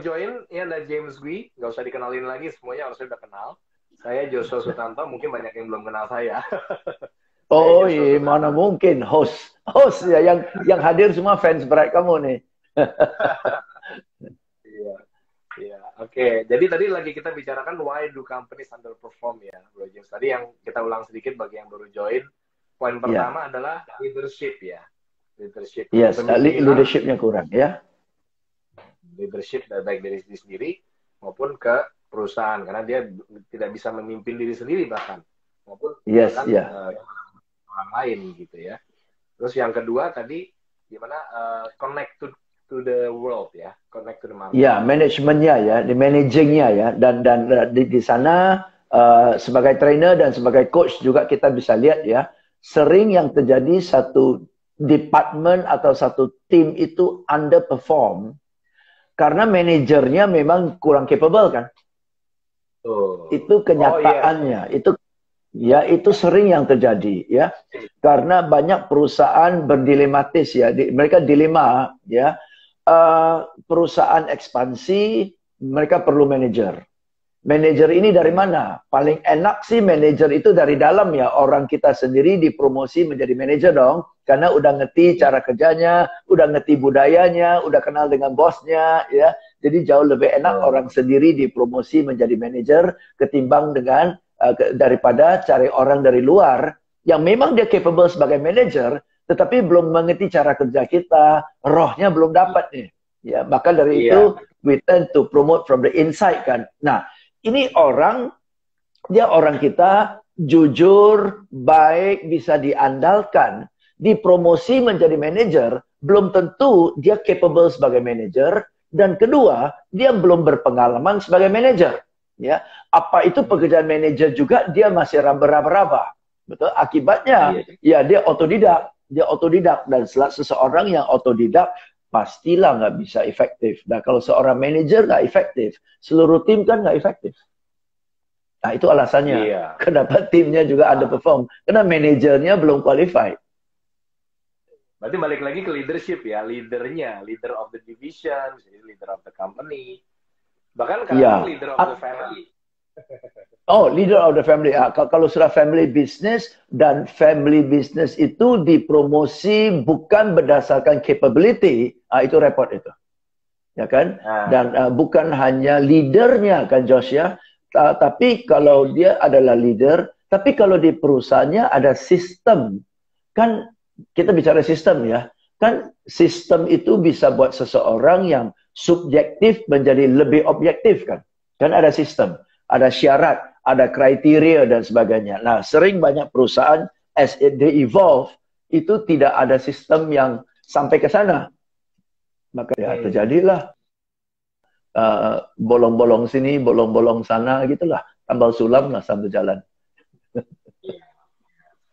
join, ini ada James Gui, nggak usah dikenalin lagi, semuanya harusnya udah kenal. Saya Joshua Sutanto, mungkin banyak yang belum kenal saya. Saya Oh Joshua iya, Sutanto. mana mungkin host ya yang hadir semua fans berat kamu nih. Iya, iya. Oke. Jadi tadi lagi kita bicarakan why do companies underperform ya, Bro James. Tadi yang kita ulang sedikit bagi yang baru join. Poin Ya, pertama adalah leadership ya, leadership, yes, kepemimpinan, leadershipnya kurang ya. leadership baik dari diri sendiri maupun ke perusahaan karena dia tidak bisa memimpin diri sendiri maupun Yes, ya. orang lain gitu ya. Terus yang kedua tadi gimana connect to the world ya, connect to the market. Ya, manajemennya ya, di managingnya ya, dan di sana sebagai trainer dan sebagai coach juga kita bisa lihat ya, sering yang terjadi satu department atau satu tim itu underperform karena manajernya memang kurang capable kan. Itu kenyataannya. Itu sering yang terjadi ya. Karena banyak perusahaan berdilematis ya. Mereka dilema ya. Perusahaan ekspansi, mereka perlu manajer. Manajer ini dari mana? Paling enak sih manajer itu dari dalam ya. Orang kita sendiri dipromosi menjadi manajer dong. Karena udah ngerti cara kerjanya, udah ngerti budayanya, udah kenal dengan bosnya ya. Jadi jauh lebih enak orang sendiri dipromosi menjadi manajer ketimbang dengan daripada cari orang dari luar yang memang dia capable sebagai manajer tetapi belum mengerti cara kerja kita, rohnya belum dapat nih. Ya, maka dari itu we tend to promote from the inside kan. Nah, ini orang kita jujur, baik, bisa diandalkan, dipromosi menjadi manajer, belum tentu dia capable sebagai manajer. Dan kedua, dia belum berpengalaman sebagai manajer. Ya, apa itu pekerjaan manajer juga dia masih raba-raba. Betul? Akibatnya, ya dia otodidak. Dia otodidak dan seseorang yang otodidak pastilah nggak bisa efektif. Nah, kalau seorang manajer nggak efektif, seluruh tim kan nggak efektif. Nah, itu alasannya. Kenapa timnya juga underperform? Karena manajernya belum qualified. Berarti balik lagi ke leadership ya, leadernya, leader of the division, leader of the company, bahkan kadang leader of the family. Oh, leader of the family. Kalau sudah family business dan family business itu dipromosi bukan berdasarkan capability, itu repot itu, ya kan? Dan bukan hanya leadernya kan, Josh ya. Tapi kalau dia adalah leader, tapi kalau di perusahaannya ada sistem, kan kita bicara sistem ya, kan sistem itu bisa buat seseorang yang subjektif menjadi lebih objektif kan ada sistem, ada syarat, ada kriteria dan sebagainya. Nah, sering banyak perusahaan as they evolve itu tidak ada sistem yang sampai ke sana, maka ya terjadilah bolong-bolong sini, bolong-bolong sana gitulah, tambal sulam lah sambil jalan.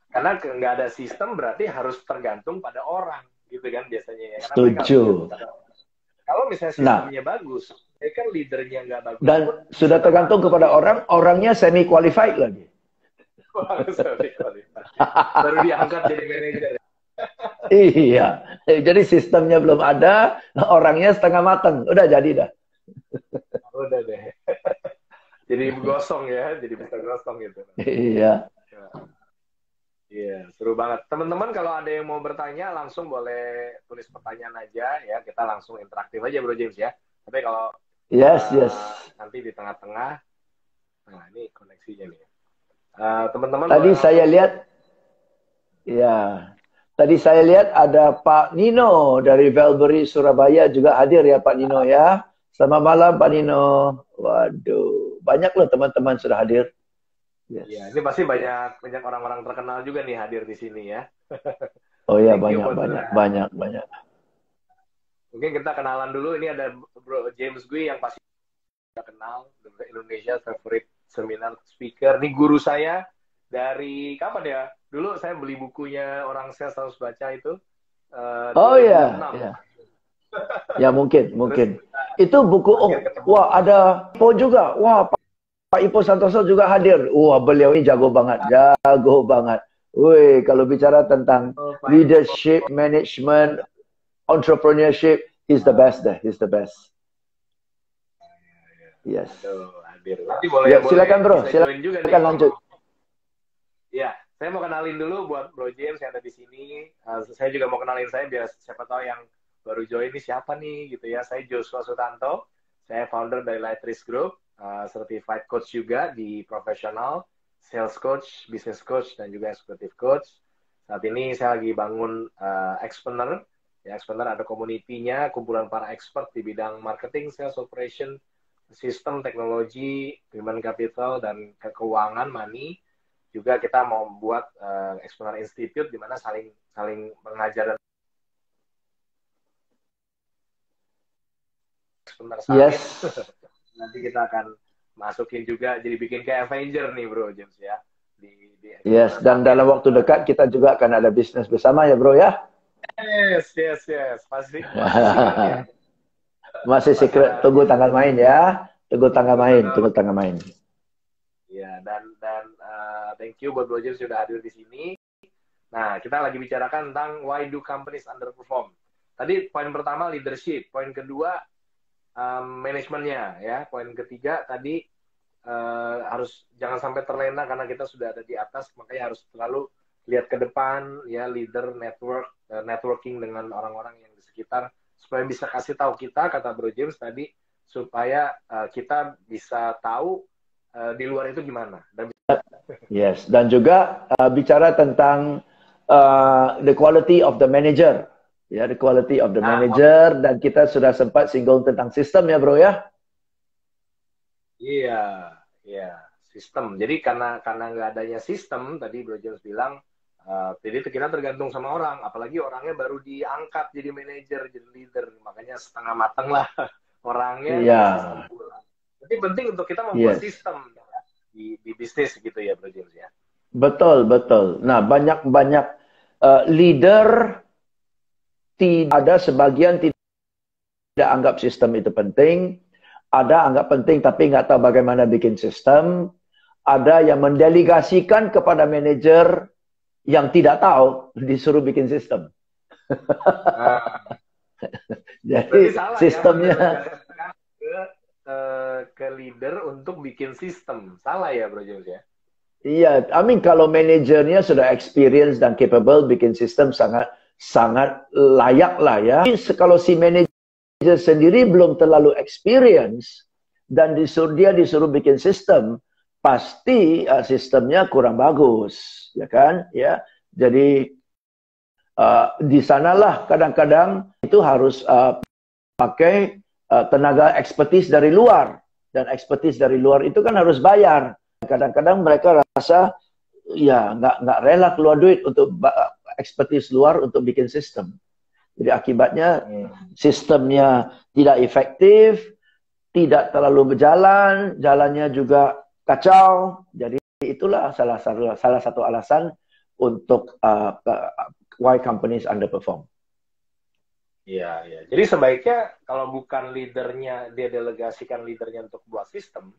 Karena nggak ada sistem berarti harus tergantung pada orang gitu kan biasanya ya. Karena setuju. Kalau misalnya sistemnya bagus, kan leadernya nggak bagus. Dan sudah tergantung kepada orang, orangnya semi qualified lagi. Baru diangkat jadi manajer. Iya, jadi sistemnya belum ada, orangnya setengah matang, udah jadi dah. Udah deh. Jadi gosong ya, jadi bisa gosong gitu. Iya. Iya, seru banget. Teman-teman kalau ada yang mau bertanya langsung boleh tulis pertanyaan aja ya. Kita langsung interaktif aja Bro James ya. Tapi kalau yes. nanti di tengah-tengah, nah ini koneksinya nih. Teman-teman. Tadi saya lihat, ya. Tadi saya lihat ada Pak Nino dari Velbury Surabaya juga hadir ya Pak Nino ya. Selamat malam Pak Nino. Waduh, banyak loh teman-teman sudah hadir. Yes. Ya, ini pasti banyak orang-orang terkenal juga nih hadir di sini ya. Oh ya, banyak. Mungkin kita kenalan dulu. Ini ada Bro James Gui yang pasti kita kenal, Indonesia favorite seminar speaker. Ini guru saya dari kapan ya? Dulu saya beli bukunya Orang Sales Harus Baca itu. Oh ya. Ya mungkin. Terus, itu buku. Wah ada juga. Wah. Pak Ipo Santoso juga hadir. Wah, beliau ini jago banget. Wih, kalau bicara tentang leadership, management, entrepreneurship, he's the best deh. He's the best. Yes. Aduh, hadir. Nanti boleh, Ya, silakan bro, bisa join juga nih. silakan lanjut. Ya, saya mau kenalin dulu buat Bro James yang ada di sini. Saya juga mau kenalin saya biar siapa tahu yang baru join ini siapa nih gitu ya. Saya Joshua Sutanto, saya founder dari Light Risk Group, certified coach juga di profesional, sales coach, business coach, dan juga executive coach. Saat ini saya lagi bangun Expander. Ya, Expander ada community-nya, kumpulan para expert di bidang marketing, sales operation, sistem, teknologi, human capital, dan keuangan, money. Juga kita mau buat Expander Institute di mana saling mengajar dan Expander Summit. Yes. Nanti kita akan masukin juga, jadi bikin kayak Avenger nih Bro James ya. Yes, dan dalam waktu dekat kita juga akan ada bisnis bersama ya bro ya. Yes. Pasti secret ya. Masih secret, tunggu tanggal main ya. Tunggu tanggal main. Ya, dan thank you buat Bro James sudah hadir di sini. Nah, kita lagi bicarakan tentang why do companies underperform. Tadi poin pertama leadership, poin kedua manajemennya ya, poin ketiga tadi harus jangan sampai terlena karena kita sudah ada di atas, makanya harus selalu lihat ke depan ya, leader networking dengan orang-orang yang di sekitar supaya bisa kasih tahu kita, kata Bro James tadi, supaya kita bisa tahu di luar itu gimana. Yes, dan juga bicara tentang the quality of the manager, ya, the quality of the manager, dan kita sudah sempat singgung tentang sistem ya bro ya. Iya, sistem. Jadi karena nggak adanya sistem, tadi Bro James bilang, jadi kita tergantung sama orang, apalagi orangnya baru diangkat jadi manajer, jadi leader, makanya setengah mateng lah orangnya. Iya. Jadi penting untuk kita membuat sistem di bisnis gitu ya Bro James ya. Betul. Nah, banyak leader ada sebagian tidak anggap sistem itu penting, ada anggap penting tapi nggak tahu bagaimana bikin sistem, ada yang mendelegasikan kepada manajer yang tidak tahu disuruh bikin sistem. Jadi sistemnya ke leader untuk bikin sistem. Salah ya Bro James ya? Iya, kalau manajernya sudah experience dan capable bikin sistem sangat layak lah ya. Kalau si manajer sendiri belum terlalu experience dan disuruh bikin sistem, pasti sistemnya kurang bagus, ya kan? Ya, jadi di sanalah kadang-kadang itu harus pakai tenaga ekspertis dari luar, dan ekspertis dari luar itu kan harus bayar. Kadang-kadang mereka rasa ya nggak rela keluar duit untuk ekspertis luar untuk bikin sistem. Jadi akibatnya sistemnya tidak efektif, tidak terlalu berjalan, jalannya juga kacau. Jadi itulah salah satu alasan untuk why companies underperform. Iya. Jadi sebaiknya kalau bukan leadernya, dia delegasikan leadernya untuk buat sistem,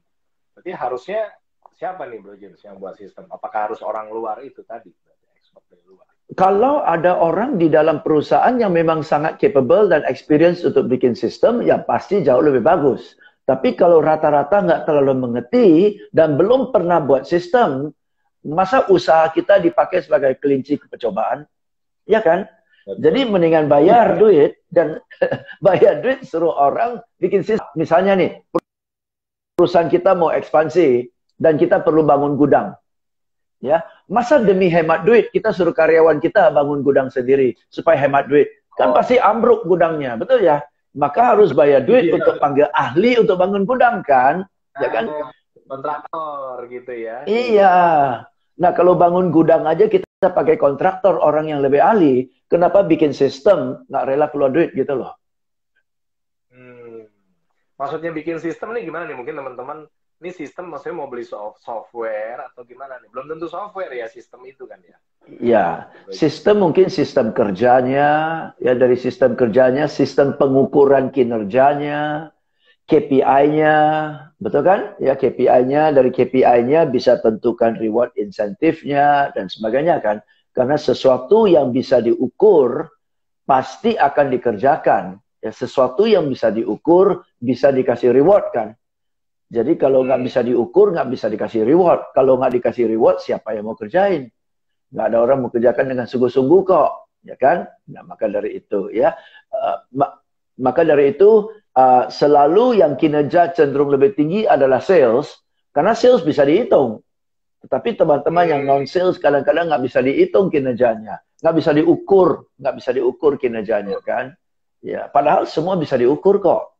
berarti harusnya siapa nih Bro James yang buat sistem? Apakah harus orang luar itu tadi? Expert dari luar. Kalau ada orang di dalam perusahaan yang memang sangat capable dan experience untuk bikin sistem, ya pasti jauh lebih bagus. Tapi kalau rata-rata nggak terlalu mengerti dan belum pernah buat sistem, masa usaha kita dipakai sebagai kelinci percobaan? Ya kan? Jadi mendingan bayar duit dan bayar duit suruh orang bikin sistem. Misalnya nih, perusahaan kita mau ekspansi dan kita perlu bangun gudang. Ya, masa demi hemat duit kita suruh karyawan kita bangun gudang sendiri supaya hemat duit? Kan pasti ambruk gudangnya, betul ya? Maka harus bayar duit untuk panggil ahli untuk bangun gudang kan? Ya kan? Kontraktor gitu ya. Iya. Nah, kalau bangun gudang aja kita pakai kontraktor, orang yang lebih ahli, kenapa bikin sistem nggak rela keluar duit gitu loh? Maksudnya bikin sistem nih gimana nih? Mungkin teman-teman, ini sistem maksudnya mau beli software atau gimana nih? Belum tentu software ya sistem itu kan ya? Ya, sistem mungkin sistem kerjanya, ya dari sistem kerjanya, sistem pengukuran kinerjanya, KPI-nya, betul kan? Ya KPI-nya, dari KPI-nya bisa tentukan reward insentifnya dan sebagainya kan? Karena sesuatu yang bisa diukur pasti akan dikerjakan. Ya, sesuatu yang bisa diukur bisa dikasih reward kan? Jadi kalau nggak bisa diukur, nggak bisa dikasih reward. Kalau nggak dikasih reward, siapa yang mau kerjain? Nggak ada orang mau kerjakan dengan sungguh-sungguh kok, ya kan? Nah, maka dari itu ya, maka dari itu selalu yang kinerja cenderung lebih tinggi adalah sales, karena sales bisa dihitung. Tetapi teman-teman yang non-sales kadang-kadang nggak bisa dihitung kinerjanya, nggak bisa diukur kinerjanya kan? Ya, padahal semua bisa diukur kok.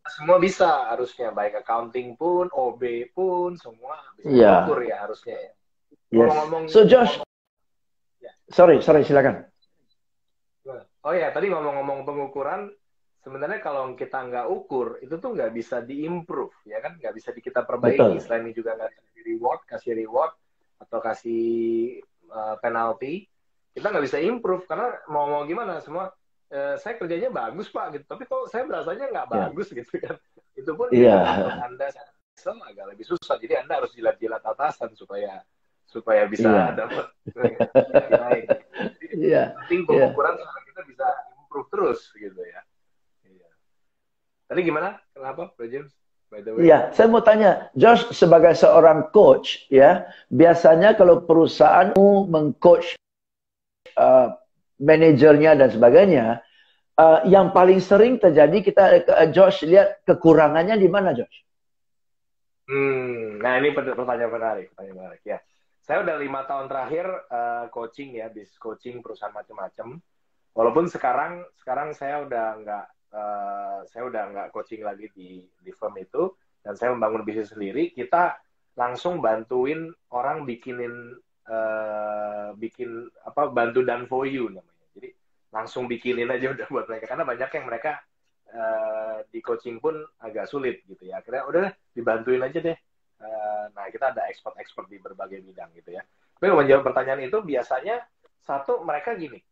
Semua bisa harusnya, baik accounting pun, OB pun, semua bisa Iya. diukur ya harusnya ya. Yes. Ngomong-ngomong, So Josh, sorry silakan. oh ya, tadi ngomong-ngomong pengukuran, sebenarnya kalau kita nggak ukur, itu tuh nggak bisa diimprove, ya kan? Nggak bisa kita perbaiki. Betul. Selain ini juga nggak kasih reward, atau kasih penalti, kita nggak bisa improve, karena mau gimana, semua, saya kerjanya bagus Pak, gitu. Tapi kok saya berasanya nggak bagus, gitu kan. Itu pun untuk Anda agak lebih susah. Jadi Anda harus jilat-jilat atasan supaya bisa dapat naik. Penting pengukuran kita bisa improve terus gitu ya. Tadi gimana? Kenapa, Bro James? By the way. Iya, saya mau tanya, Josh sebagai seorang coach, ya, biasanya kalau perusahaanmu mengcoach manajernya dan sebagainya, yang paling sering terjadi Josh lihat kekurangannya di mana, Josh? Nah ini pertanyaan menarik ya. Saya udah 5 tahun terakhir coaching ya, bisnis coaching perusahaan macam-macam. Walaupun sekarang saya udah nggak coaching lagi di firm itu, dan saya membangun bisnis sendiri. Kita langsung bantuin orang bantu done for you namanya. Jadi langsung bikinin aja udah buat mereka, karena banyak yang mereka di coaching pun agak sulit gitu ya. Akhirnya udah dibantuin aja deh. Nah kita ada expert di berbagai bidang gitu ya. Tapi menjawab pertanyaan itu, biasanya satu, mereka gini.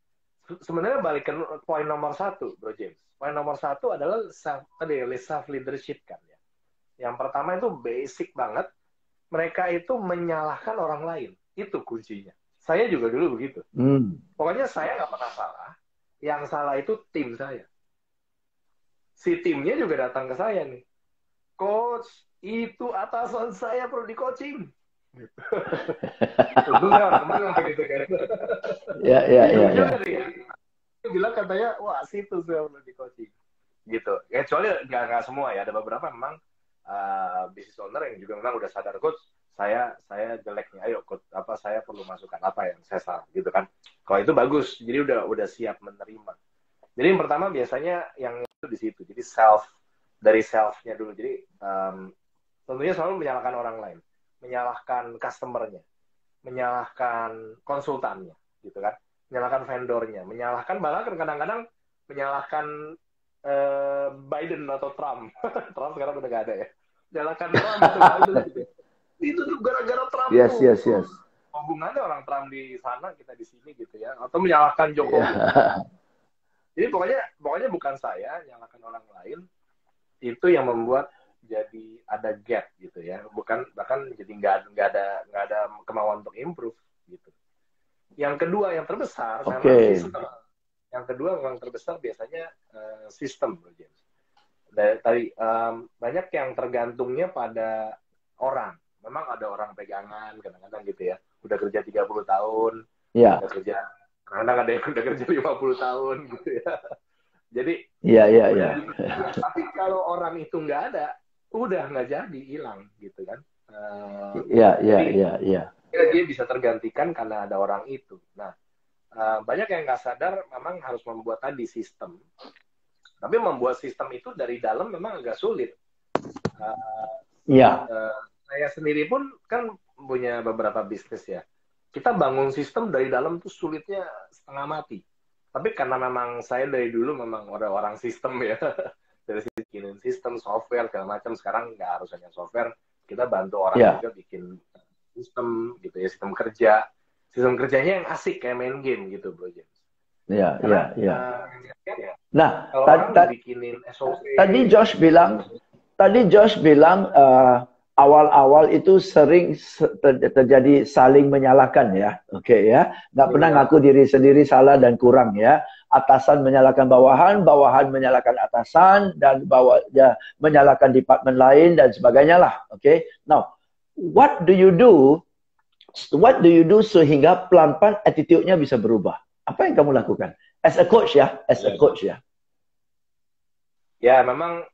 Sebenarnya balik ke poin nomor 1, Bro James. Poin nomor 1 adalah self leadership kan ya. Yang pertama itu basic banget. Mereka itu menyalahkan orang lain. Itu kuncinya. Saya juga dulu begitu. Pokoknya saya nggak pernah salah. Yang salah itu tim saya. Si timnya juga datang ke saya nih. Coach, itu atasan saya perlu di coaching. Orang begitu kan. Ya. Dia bilang katanya, wah situ saya perlu di coaching. Gitu. Kecuali nggak semua ya. Ada beberapa memang business owner yang juga memang udah sadar, coach, saya jeleknya, ayo coach, saya perlu masukan apa yang saya salah gitu kan. Kalau itu bagus, jadi udah siap menerima. Jadi yang pertama biasanya yang itu di situ. Jadi dari self-nya dulu. Jadi tentunya selalu menyalahkan orang lain, menyalahkan customer-nya, menyalahkan konsultannya, gitu kan, menyalahkan vendornya, bahkan kadang-kadang menyalahkan Biden atau Trump. Trump sekarang udah gak ada ya. Menyalahkan Trump atau Biden gitu. Itu tuh gara-gara Trump. Yes. Hubungannya orang Trump di sana, kita di sini gitu ya. Atau menyalahkan Jokowi. Jadi pokoknya bukan saya, menyalahkan orang lain. Itu yang membuat jadi ada gap gitu ya. Bahkan jadi nggak ada kemauan untuk improve gitu. Yang kedua, yang terbesar memang sistem. Yang kedua memang terbesar biasanya sistem, Bro James. Tadi banyak yang tergantungnya pada orang. Memang ada orang pegangan kadang-kadang gitu ya. Udah kerja 30 tahun, udah kerja, kadang-kadang ada yang udah kerja 50 tahun gitu ya. Jadi tapi kalau orang itu nggak ada, udah nggak jadi, hilang gitu kan. Dia bisa tergantikan karena ada orang itu. Nah, banyak yang nggak sadar memang harus membuat tadi sistem. Tapi membuat sistem itu dari dalam memang agak sulit. Saya sendiri pun kan punya beberapa bisnis ya. Kita bangun sistem dari dalam tuh sulitnya setengah mati. Tapi karena memang saya dari dulu memang orang sistem ya. Dari bikin sistem, software, segala macam. Sekarang nggak harus hanya software. Kita bantu orang juga bikin sistem gitu ya, sistem kerja. Sistem kerjanya yang asik kayak main game gitu, Bro James. Nah, bikinin SOP, tadi Josh bilang awal-awal itu sering terjadi saling menyalahkan ya. Oke ya. Nggak pernah ngaku diri sendiri salah dan kurang ya. Atasan menyalahkan bawahan, bawahan menyalahkan atasan, dan menyalahkan departemen lain dan sebagainya lah. Oke. Now, what do you do? What do you do sehingga pelan-pelan attitude-nya bisa berubah? Apa yang kamu lakukan? As a coach ya, as a coach ya. Ya, memang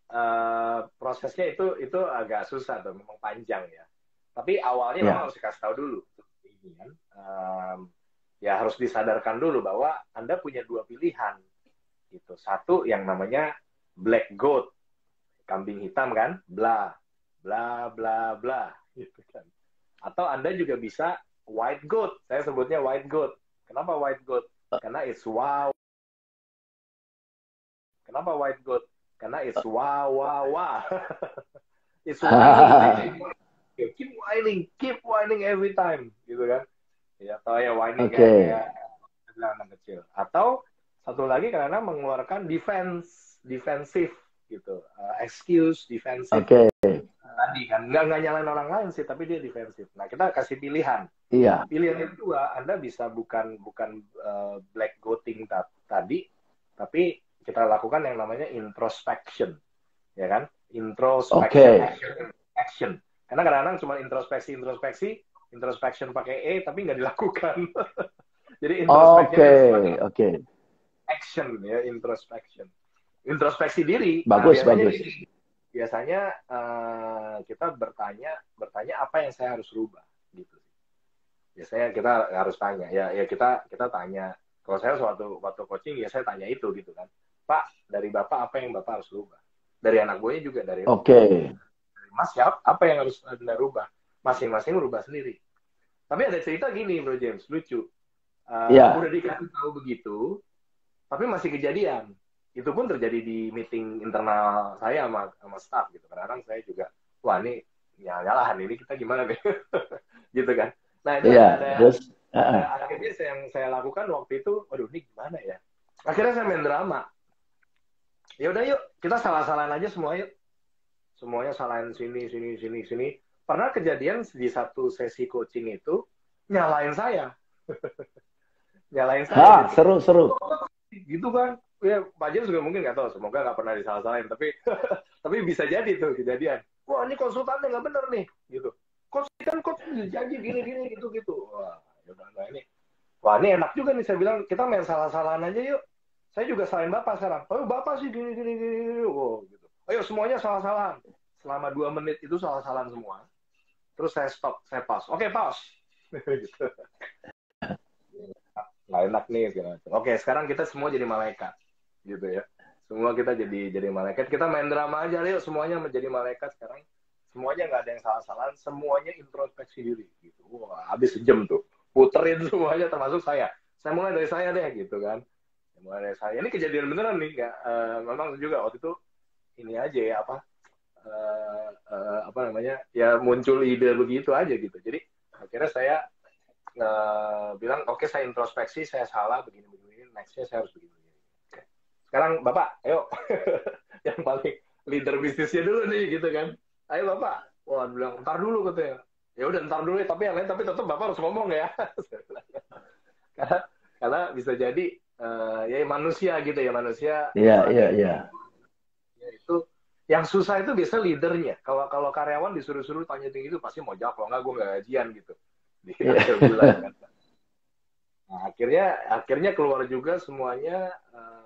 prosesnya itu agak susah tuh, memang panjang ya. Tapi awalnya memang harus dikasih tahu dulu. Ya harus disadarkan dulu bahwa Anda punya dua pilihan. Gitu. Satu yang namanya black goat, kambing hitam kan, bla bla bla bla. Gitu kan. Atau Anda juga bisa white goat. Saya sebutnya white goat. Kenapa white goat? Karena it's wow. Kenapa white goat? Karena it's wow, wow, wow. It's whining. Keep whining every time, gitu kan? Ya, atau ya whining kayak anak kecil. Atau satu lagi karena mengeluarkan defensive, gitu. Excuse, defensive. Tadi kan nggak nyalain orang lain sih, tapi dia defensif. Nah, kita kasih pilihan. Iya. Pilihan yang kedua, Anda bisa bukan black goating tadi, tapi kita lakukan yang namanya introspection, ya kan? Action. Karena kadang-kadang cuma introspection pakai tapi nggak dilakukan. Jadi introspection, action ya, introspeksi diri. Bagus. Biasanya kita bertanya apa yang saya harus rubah, gitu. Biasanya kita harus tanya, ya kita tanya. Kalau saya waktu coaching ya saya tanya itu gitu kan. Pak, dari Bapak apa yang Bapak harus rubah? Dari anak buahnya juga, dari Mas, apa yang harus Anda rubah? Masing-masing rubah sendiri. Tapi ada cerita gini, Bro James, lucu. Udah dikasih tahu begitu, tapi masih kejadian. Itu pun terjadi di meeting internal saya sama staff gitu. Kadang-kadang saya juga, wah ini nyalahan, ini kita gimana nih? Gitu kan. Nah, itu akhirnya yang saya lakukan waktu itu, waduh ini gimana ya? Akhirnya saya main drama. Ya udah yuk, kita salah-salahan aja semua yuk. Semuanya salahin sini. Pernah kejadian di satu sesi coaching itu, nyalain saya. Nyalain saya. Gitu. Seru. Gitu kan. Ya, Pak James juga mungkin nggak tahu. Semoga nggak pernah disalah-salahin. Tapi bisa jadi tuh kejadian. Wah, ini konsultannya nggak bener nih. Gitu. Coach janji gini, gitu. Wah, yaudah, ini. Wah, ini enak juga nih. Saya bilang, kita main salah-salahan aja yuk. Saya juga salahin Bapak sekarang. Oh, Bapak sih gini. Oh, gitu. Ayo semuanya salah-salahan. Selama 2 menit itu salah-salahan semua. Terus saya stop, saya pause. Oke, pause. Gitu. Nggak enak nih. Gitu. Oke, sekarang kita semua jadi malaikat. Gitu ya. Semua kita jadi malaikat. Kita main drama aja, yuk. Semuanya menjadi malaikat sekarang. Semuanya nggak ada yang salah-salahan. Semuanya introspeksi diri. Gitu. Wah, habis sejam tuh. Puterin semuanya termasuk saya. Saya mulai dari saya deh, gitu kan. Mulai dari saya. Ini kejadian beneran nih. Memang juga waktu itu ini aja ya, apa namanya, ya muncul ide begitu aja gitu. Jadi akhirnya saya bilang, oke, saya introspeksi, saya salah begini, nextnya saya harus begini. Oke. Sekarang Bapak, ayo. Yang paling leader bisnisnya dulu nih, gitu kan. Ayo Bapak. Wah, bilang, ntar dulu katanya. Ya udah, ntar dulu ya, tapi yang lain, tapi tetap Bapak harus ngomong ya. karena bisa jadi ya manusia gitu ya, manusia. Iya. Itu yang susah itu biasa leadernya. Kalau karyawan disuruh tanya tinggi itu pasti mau jawab, kalau enggak gue nggak gajian gitu di akhir bulan kan. Nah, akhirnya keluar juga semuanya,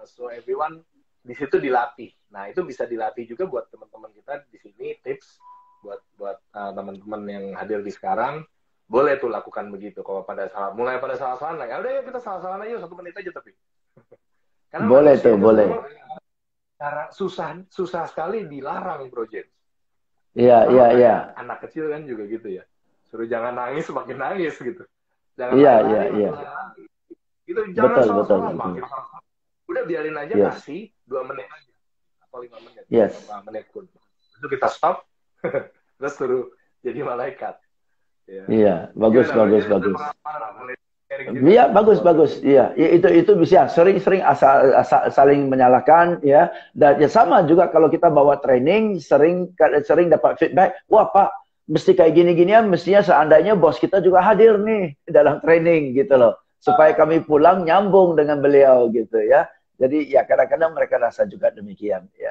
so everyone di situ dilatih. Nah, itu bisa dilatih juga buat teman-teman kita di sini, tips buat teman-teman yang hadir di sekarang, boleh tuh lakukan begitu. Kalau mulai pada salah-salahan, ya udah ya kita salah-salahan aja 1 menit aja tapi. Karena boleh tuh, boleh. Cara susah sekali dilarang, Bro James. Iya. Anak kecil kan juga gitu ya. Suruh jangan nangis, makin nangis gitu. Jangan Iya. Gitu, jangan salah-salah. Udah biarin aja, kasih 2 menit aja. Atau 5 menit. 5 menit pun. Itu kita stop, terus suruh jadi malaikat. Iya, bagus. Iya, bagus. Iya, itu bisa sering saling menyalahkan ya. Dan ya sama juga kalau kita bawa training sering dapat feedback, wah Pak, mesti kayak gini-ginian, mestinya seandainya bos kita juga hadir nih dalam training gitu loh. Supaya kami pulang nyambung dengan beliau gitu ya. Jadi ya kadang-kadang mereka rasa juga demikian ya.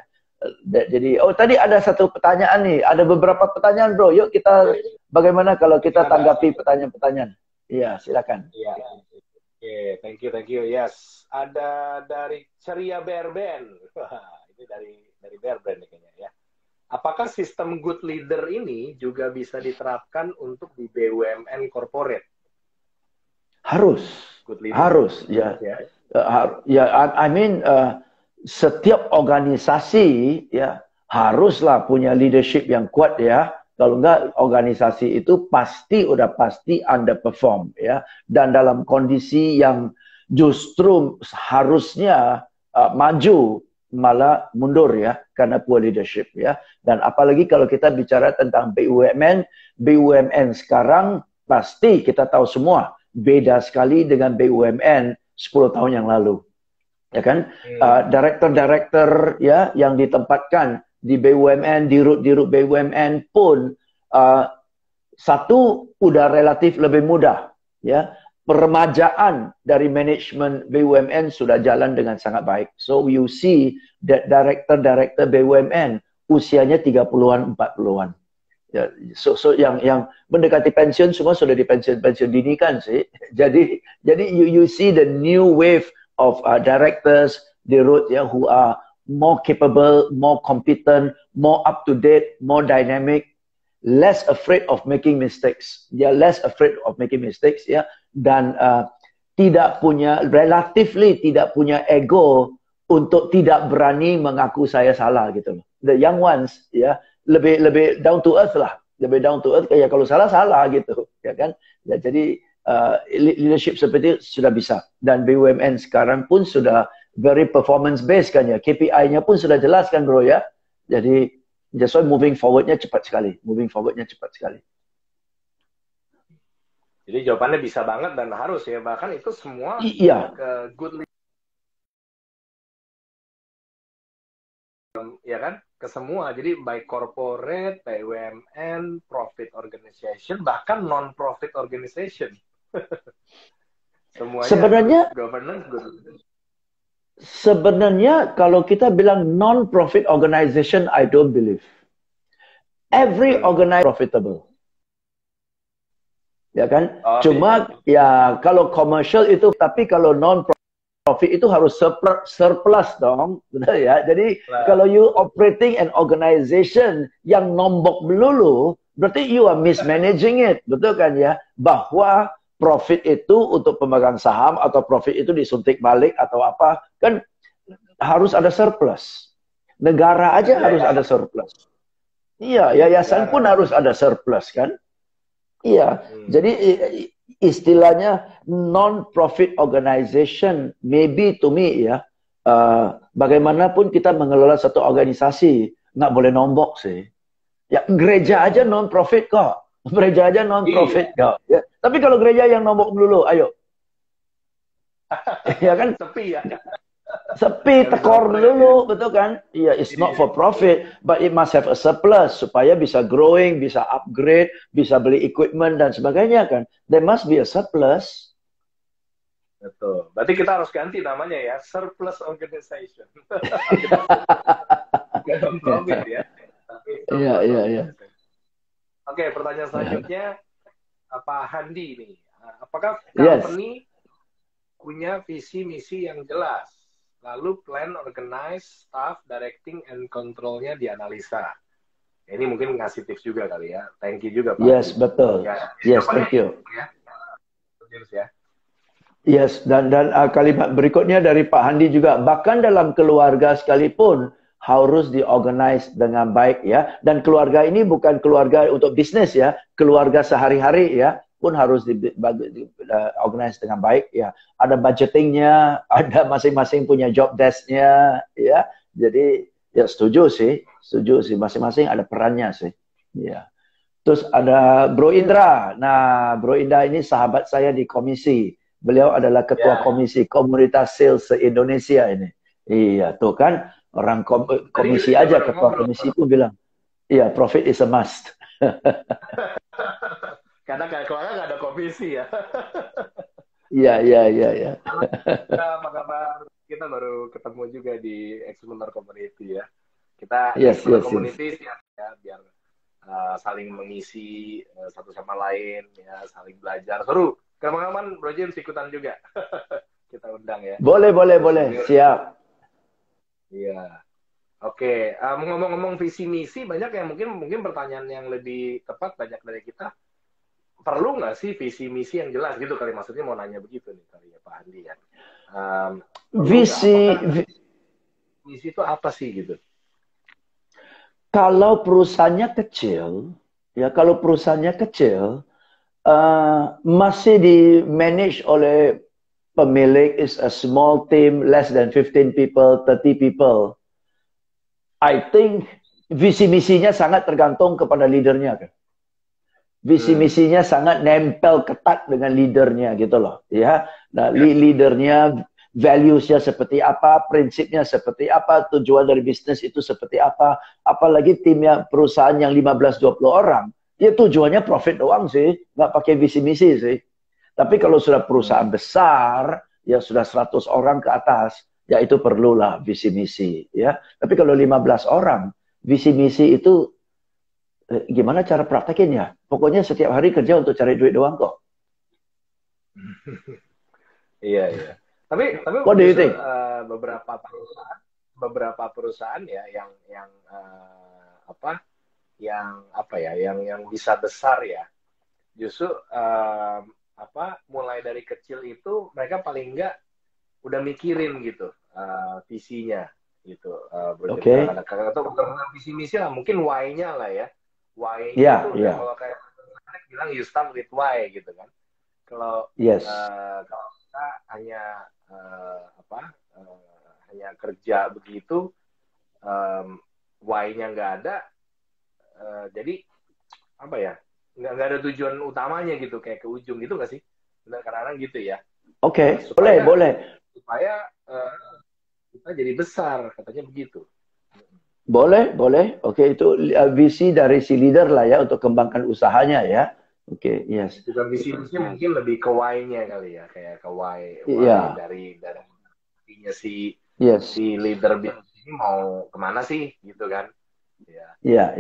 Jadi, tadi ada satu pertanyaan nih. Ada beberapa pertanyaan, bro. Yuk kita, bagaimana kalau kita tanggapi pertanyaan-pertanyaan? Iya, silakan. Iya. Oke, thank you. Yes, ada dari Ceria Berben. Wah, ini dari Berben kayaknya ya. Apakah sistem good leader ini juga bisa diterapkan untuk di BUMN corporate? Harus. Good leader. Harus, ya. Ya, I mean, setiap organisasi ya haruslah punya leadership yang kuat ya. Kalau enggak, organisasi itu pasti underperform ya. Dan dalam kondisi yang justru harusnya maju malah mundur ya karena poor leadership ya. Dan apalagi kalau kita bicara tentang BUMN sekarang pasti kita tahu semua beda sekali dengan BUMN 10 tahun yang lalu. Ya kan, director ya yang ditempatkan di BUMN, dirut BUMN pun satu udah relatif lebih mudah ya. Peremajaan dari manajemen BUMN sudah jalan dengan sangat baik. So you see that director BUMN usianya 30-an 40-an. Ya, so yang mendekati pensiun semua sudah di pensiun dini kan sih. Jadi you see the new wave of directors, the road who are more capable, more competent, more up to date, more dynamic, less afraid of making mistakes. They are less afraid of making mistakes ya, dan relatively tidak punya ego untuk tidak berani mengaku saya salah gitu loh. The young ones ya lebih down to earth lah, lebih down to earth kayak kalau salah gitu ya kan. Ya, jadi leadership seperti itu sudah bisa, dan BUMN sekarang pun sudah very performance based kan ya, KPI-nya pun sudah jelas kan bro ya. Jadi that's why moving forward-nya cepat sekali. Jadi jawabannya bisa banget dan harus ya, bahkan itu semua ke good leader ya kan, ke semua. Jadi baik corporate, BUMN, profit organization, bahkan non-profit organization. Semuanya sebenarnya kalau kita bilang non-profit organization, I don't believe. Every organization profitable. Ya kan? Cuma ya kalau commercial itu, tapi kalau non-profit itu harus surplus dong. Betul ya? Jadi kalau you operating an organization yang nombok melulu, berarti you are mismanaging it. Betul kan ya? Bahwa profit itu untuk pemegang saham atau profit itu disuntik balik atau apa, kan harus ada surplus. Negara aja harus ada surplus. Iya, yayasan pun harus ada surplus kan. Iya, jadi istilahnya non-profit organization, maybe to me ya, bagaimanapun kita mengelola satu organisasi, nggak boleh nombok sih. Ya, gereja aja non-profit kok. Gereja aja non-profit kok. Ya. Tapi kalau gereja yang nombok dulu, ayo. Ya kan? Sepi, tekor dulu, betul kan? Iya, it's not for profit, but it must have a surplus supaya bisa growing, bisa upgrade, bisa beli equipment dan sebagainya kan. There must be a surplus. Betul. Berarti kita harus ganti namanya ya, surplus organization. Bukan profit ya. Iya. Oke, pertanyaan selanjutnya Pak Handi nih. Apakah company punya visi misi yang jelas? Lalu plan, organize, staff, directing, and control-nya dianalisa. Ini mungkin ngasih tips juga kali ya. Thank you juga Pak. Yes, betul. Ya. Yes, thank you. Ya. Yes, dan kalimat berikutnya dari Pak Handi juga. Bahkan dalam keluarga sekalipun, harus diorganize dengan baik ya, dan keluarga ini bukan keluarga untuk bisnis ya, keluarga sehari-hari ya pun harus organize dengan baik ya. Ada budgetingnya, ada masing-masing punya job desk-nya ya. Jadi ya setuju sih masing-masing ada perannya sih. Ya. Terus ada Bro Indra. Nah, Bro Indra ini sahabat saya di komisi. Beliau adalah ketua komisi komunitas sales se-Indonesia ini. Iya, tuh kan orang komisi aja, ketua komisi pun bilang, iya, profit is a must. Karena kalau nggak ada komisi ya. Iya, iya, iya, iya. Apa kabar? Kita baru ketemu juga di Exponent Community ya. Kita di Yes, Exponent yes, yes. Community siap ya biar saling mengisi satu sama lain ya, saling belajar. Seru. Kapan-kapan Bro James ikutan juga. Kita undang ya. Boleh, boleh, boleh. Siap. Iya. Oke, ngomong-ngomong visi misi banyak yang mungkin pertanyaan yang lebih tepat banyak dari kita. Perlu nggak sih visi misi yang jelas gitu kali, maksudnya mau nanya begitu nih kali ya Pak Andi ya. Visi, misi itu apa sih gitu? kalau perusahaannya kecil, ya kalau perusahaannya kecil, masih di manage oleh pemilik, is a small team, less than 15 people, 30 people. I think visi misinya sangat tergantung kepada leadernya kan. Visi misinya sangat nempel ketat dengan leadernya gitu loh, ya. Nah, leadernya values-nya seperti apa, prinsipnya seperti apa, tujuan dari bisnis itu seperti apa. Apalagi timnya perusahaan yang 15-20 orang, ya tujuannya profit doang sih, nggak pakai visi misi sih. Tapi kalau sudah perusahaan besar, ya sudah 100 orang ke atas, ya itu perlulah visi misi, ya. Tapi kalau 15 orang, visi misi itu gimana cara praktekinnya? Pokoknya setiap hari kerja untuk cari duit doang kok. Iya, iya. Tapi What do you think? beberapa perusahaan ya yang yang bisa besar ya. Justru mulai dari kecil itu mereka paling enggak udah mikirin gitu visinya gitu. Oke. Atau bukan visi misi lah, mungkin why-nya lah ya. Why-nya itu kalau kayak bilang you start with why gitu kan. Kalau kalau kita hanya hanya kerja begitu, why-nya nggak ada, jadi apa ya, nggak ada tujuan utamanya gitu, kayak ke ujung gitu nggak sih? Benar, kadang-kadang gitu ya. Oke, boleh. Supaya kita jadi besar, katanya begitu. Boleh. Oke, itu visi dari si leader lah ya untuk kembangkan usahanya ya. Oke, yes. Bukan visi mungkin lebih ke why-nya kali ya, kayak ke why dari si leader ini mau kemana sih gitu kan? Iya.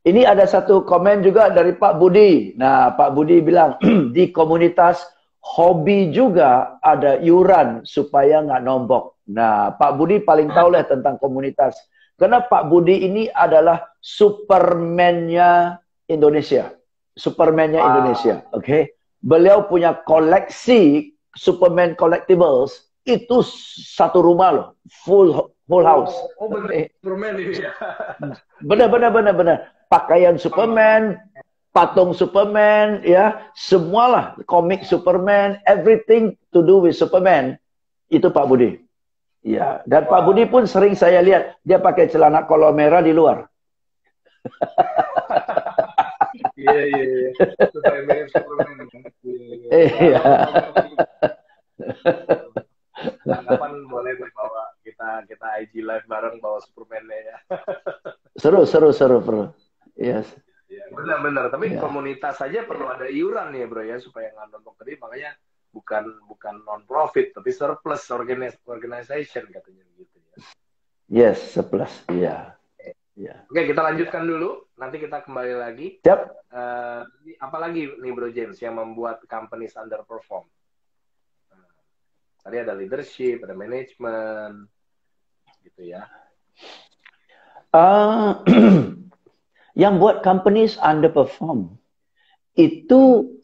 Ini ada satu komen juga dari Pak Budi. Nah, Pak Budi bilang di komunitas hobi juga ada iuran supaya nggak nombok. Nah, Pak Budi paling tahu lah tentang komunitas. Karena Pak Budi ini adalah Superman-nya Indonesia. Indonesia, oke? Beliau punya koleksi Superman collectibles, itu satu rumah loh, full house. Superman ini ya. Benar. Pakaian Superman, patung Superman, ya, semualah komik Superman, everything to do with Superman, itu Pak Budi. Ya, dan Pak Budi pun sering saya lihat dia pakai celana kolor merah di luar. Iya. Supaya mirip Superman. Iya. Kapan boleh bawa kita IG live bareng bawa Superman-nya ya. Seru. Yes. Ya, benar. Tapi komunitas saja perlu ada iuran ya bro ya, supaya nggak nonton tadi, makanya bukan non profit tapi surplus organization katanya gitu ya. Yes, surplus. Iya. Oke, kita lanjutkan dulu. Nanti kita kembali lagi. Siap. Apalagi nih Bro James yang membuat companies underperform? Tadi ada leadership, ada manajemen, gitu ya. Yang buat companies underperform itu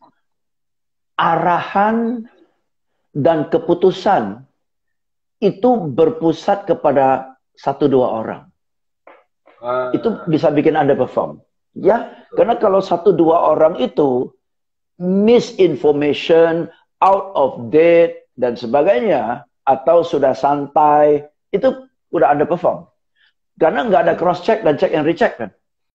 arahan dan keputusan itu berpusat kepada 1-2 orang. Itu bisa bikin underperform. Ya, karena kalau 1-2 orang itu misinformation, out of date, dan sebagainya, atau sudah santai, itu udah underperform. Karena nggak ada cross-check dan check and recheck kan.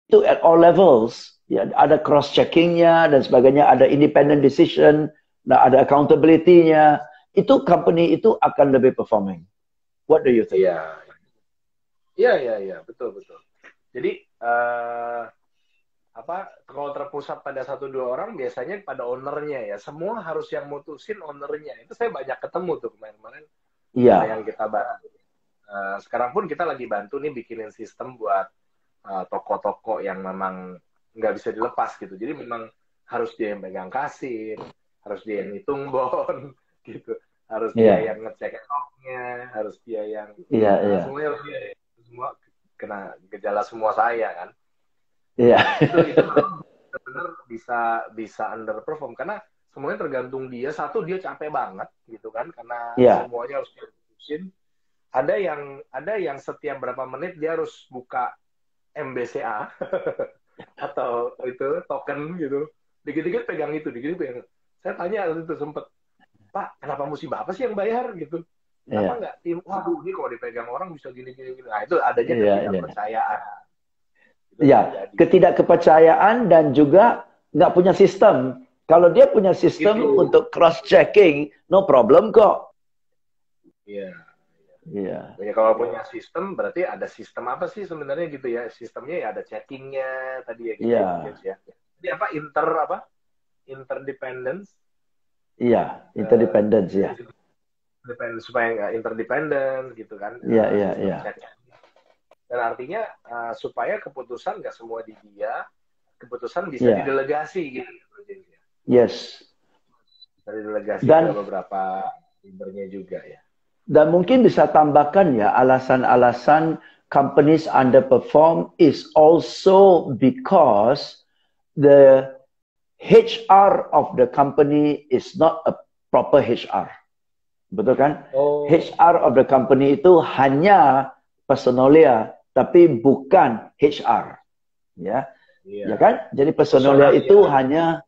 Itu at all levels. Ya, ada cross-checkingnya dan sebagainya, ada independent decision, ada accountability-nya. Itu company itu akan lebih performing. What do you think? Iya, betul. Jadi kalau terpusat pada 1-2 orang biasanya pada ownernya ya. Semua harus yang mutusin ownernya. Itu saya banyak ketemu tuh kemarin-kemarin yang kita bahas. Sekarang pun kita lagi bantu nih bikinin sistem buat toko-toko yang memang nggak bisa dilepas gitu. Jadi memang harus dia yang pegang kasir, harus dia yang ngitung bon, gitu. Harus dia yang ngecek stoknya, harus dia yang semuanya harus dia. Semua kena gejala semua saya kan. Itu benar-benar bisa underperform karena semuanya tergantung dia. Satu, dia capek banget gitu kan karena semuanya harus diurusin. Ada yang setiap berapa menit dia harus buka MBCA atau itu token gitu. Dikit-dikit pegang itu, dikit-dikit pegang. Saya tanya itu sempet, Pak, kenapa mesti Bapak sih yang bayar gitu? Kenapa nggak tim? Waduh, ini kalau dipegang orang bisa gini-gini. Nah, itu adanya ketidakpercayaan. Ketidakkepercayaan dan juga nggak punya sistem. Kalau dia punya sistem untuk cross-checking, no problem kok. Ya, kalau punya sistem, berarti ada sistem apa sih sebenarnya gitu ya? Sistemnya ya ada checkingnya tadi ya gitu ya. Jadi interdependence. Interdependence ya. Supaya nggak interdependent gitu kan. Dan artinya supaya keputusan nggak semua di dia, keputusan bisa didelegasi gitu. Yes. Bisa didelegasi ke beberapa membernya juga ya. Dan mungkin bisa tambahkan ya, alasan-alasan companies underperform is also because the HR of the company is not a proper HR. Betul kan? HR of the company itu hanya personalia, tapi bukan HR. Ya kan? Jadi personalia itu hanya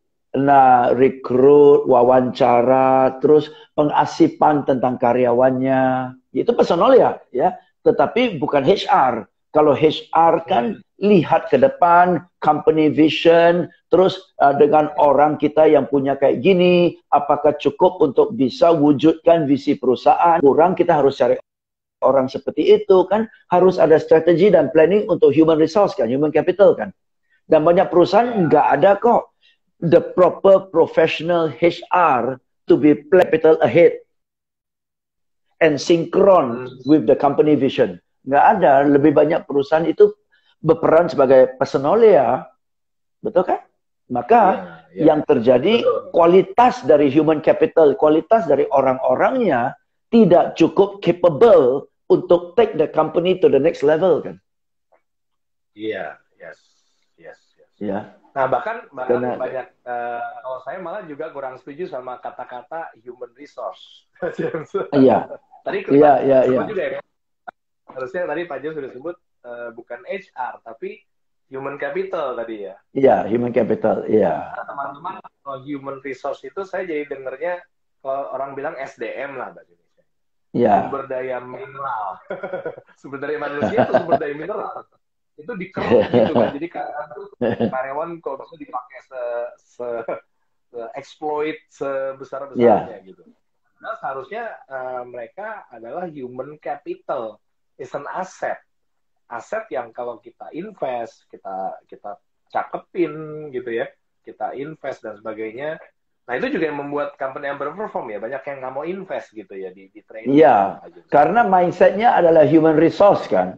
rekrut, wawancara, terus pengasipan tentang karyawannya. Itu personalia, ya. Tetapi bukan HR. Kalau HR kan lihat ke depan, company vision, terus dengan orang kita yang punya kayak gini, apakah cukup untuk bisa wujudkan visi perusahaan? Kurang, kita harus cari orang seperti itu kan. Harus ada strategi dan planning untuk human resource kan, human capital kan. Dan banyak perusahaan nggak ada kok the proper professional HR to be capital ahead and synchron with the company vision. Nggak ada. Lebih banyak perusahaan itu berperan sebagai personalia. Betul kan? Maka yang terjadi kualitas dari human capital, kualitas dari orang-orangnya tidak cukup capable untuk take the company to the next level kan? Nah bahkan banyak kalau saya malah juga kurang setuju sama kata-kata human resource. Tadi juga ya. Harusnya tadi Pak Jo sudah sebut bukan HR tapi human capital tadi ya. Human capital. Nah, teman-teman, kalau human resource itu saya jadi dengernya kalau orang bilang SDM lah bahasa Indonesia. Sumber daya mineral. Sumber daya manusia itu sumber daya mineral. Itu dikeruk gitu kan. Jadi karyawan kalau bisa dipakai exploit sebesar-besarnya gitu. Nah, seharusnya mereka adalah human capital, is an asset. Aset yang kalau kita invest, kita cakepin gitu ya, kita invest dan sebagainya. Nah itu juga yang membuat company yang berperform ya, banyak yang nggak mau invest gitu ya di training. Karena mindsetnya adalah human resource kan.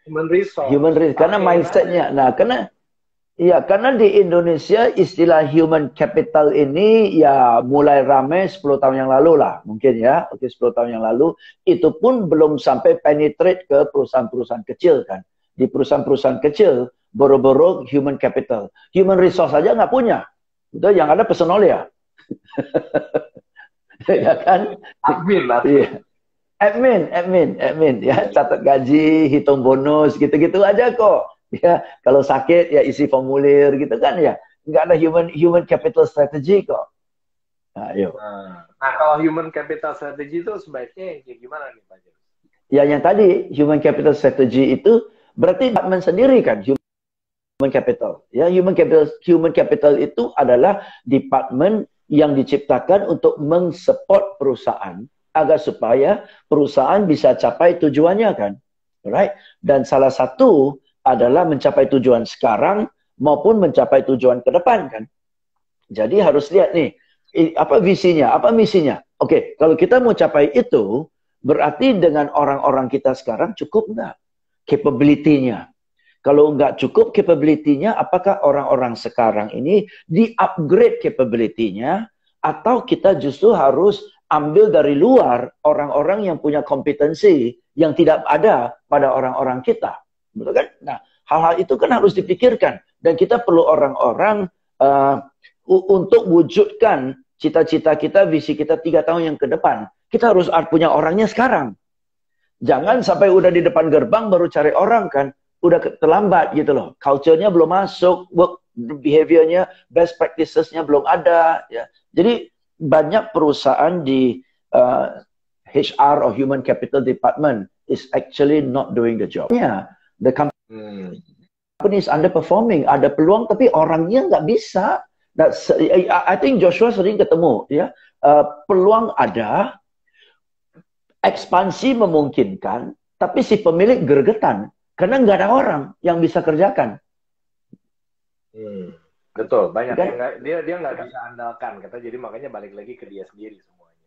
Human resource. Karena mindsetnya. Nah, karena di Indonesia istilah human capital ini ya mulai ramai 10 tahun yang lalu lah. Mungkin ya. 10 tahun yang lalu. Itu pun belum sampai penetrate ke perusahaan-perusahaan kecil kan. Di perusahaan-perusahaan kecil, boro-boro human capital. Human resource aja nggak punya. Udah yang ada personalia. Ya kan? Admin ya, catat gaji, hitung bonus, gitu-gitu aja kok. Ya, kalau sakit ya isi formulir gitu kan ya. Nggak ada human capital strategy kok. Nah, kalau human capital strategy itu sebaiknya gimana nih Pak James? Ya, yang tadi human capital strategy itu berarti department sendiri kan human capital. Ya, human capital itu adalah department yang diciptakan untuk mensupport perusahaan agar supaya perusahaan bisa capai tujuannya kan. Right? Dan salah satu adalah mencapai tujuan sekarang maupun mencapai tujuan ke depan kan. Jadi harus lihat nih, apa visinya, apa misinya. Oke, kalau kita mau capai itu, berarti dengan orang-orang kita sekarang cukup nggak capability-nya? Kalau nggak cukup capability-nya, apakah orang-orang sekarang ini di-upgrade capability-nya, atau kita justru harus ambil dari luar orang-orang yang punya kompetensi yang tidak ada pada orang-orang kita? Betul kan? Nah, hal-hal itu kan harus dipikirkan. Dan kita perlu orang-orang untuk wujudkan cita-cita kita, visi kita 3 tahun yang ke depan. Kita harus punya orangnya sekarang. Jangan sampai udah di depan gerbang baru cari orang kan. Udah terlambat gitu loh. Culture-nya belum masuk, work behavior-nya, best practices-nya belum ada. Ya. Jadi banyak perusahaan di HR or Human Capital Department is actually not doing the job. Yeah, the company is underperforming. Ada peluang tapi orangnya nggak bisa. I think Joshua sering ketemu. Ya, peluang ada, ekspansi memungkinkan, tapi si pemilik gergetan. Karena nggak ada orang yang bisa kerjakan. Betul, banyak kan? yang dia nggak bisa andalkan, kata. Jadi makanya balik lagi ke dia sendiri semuanya.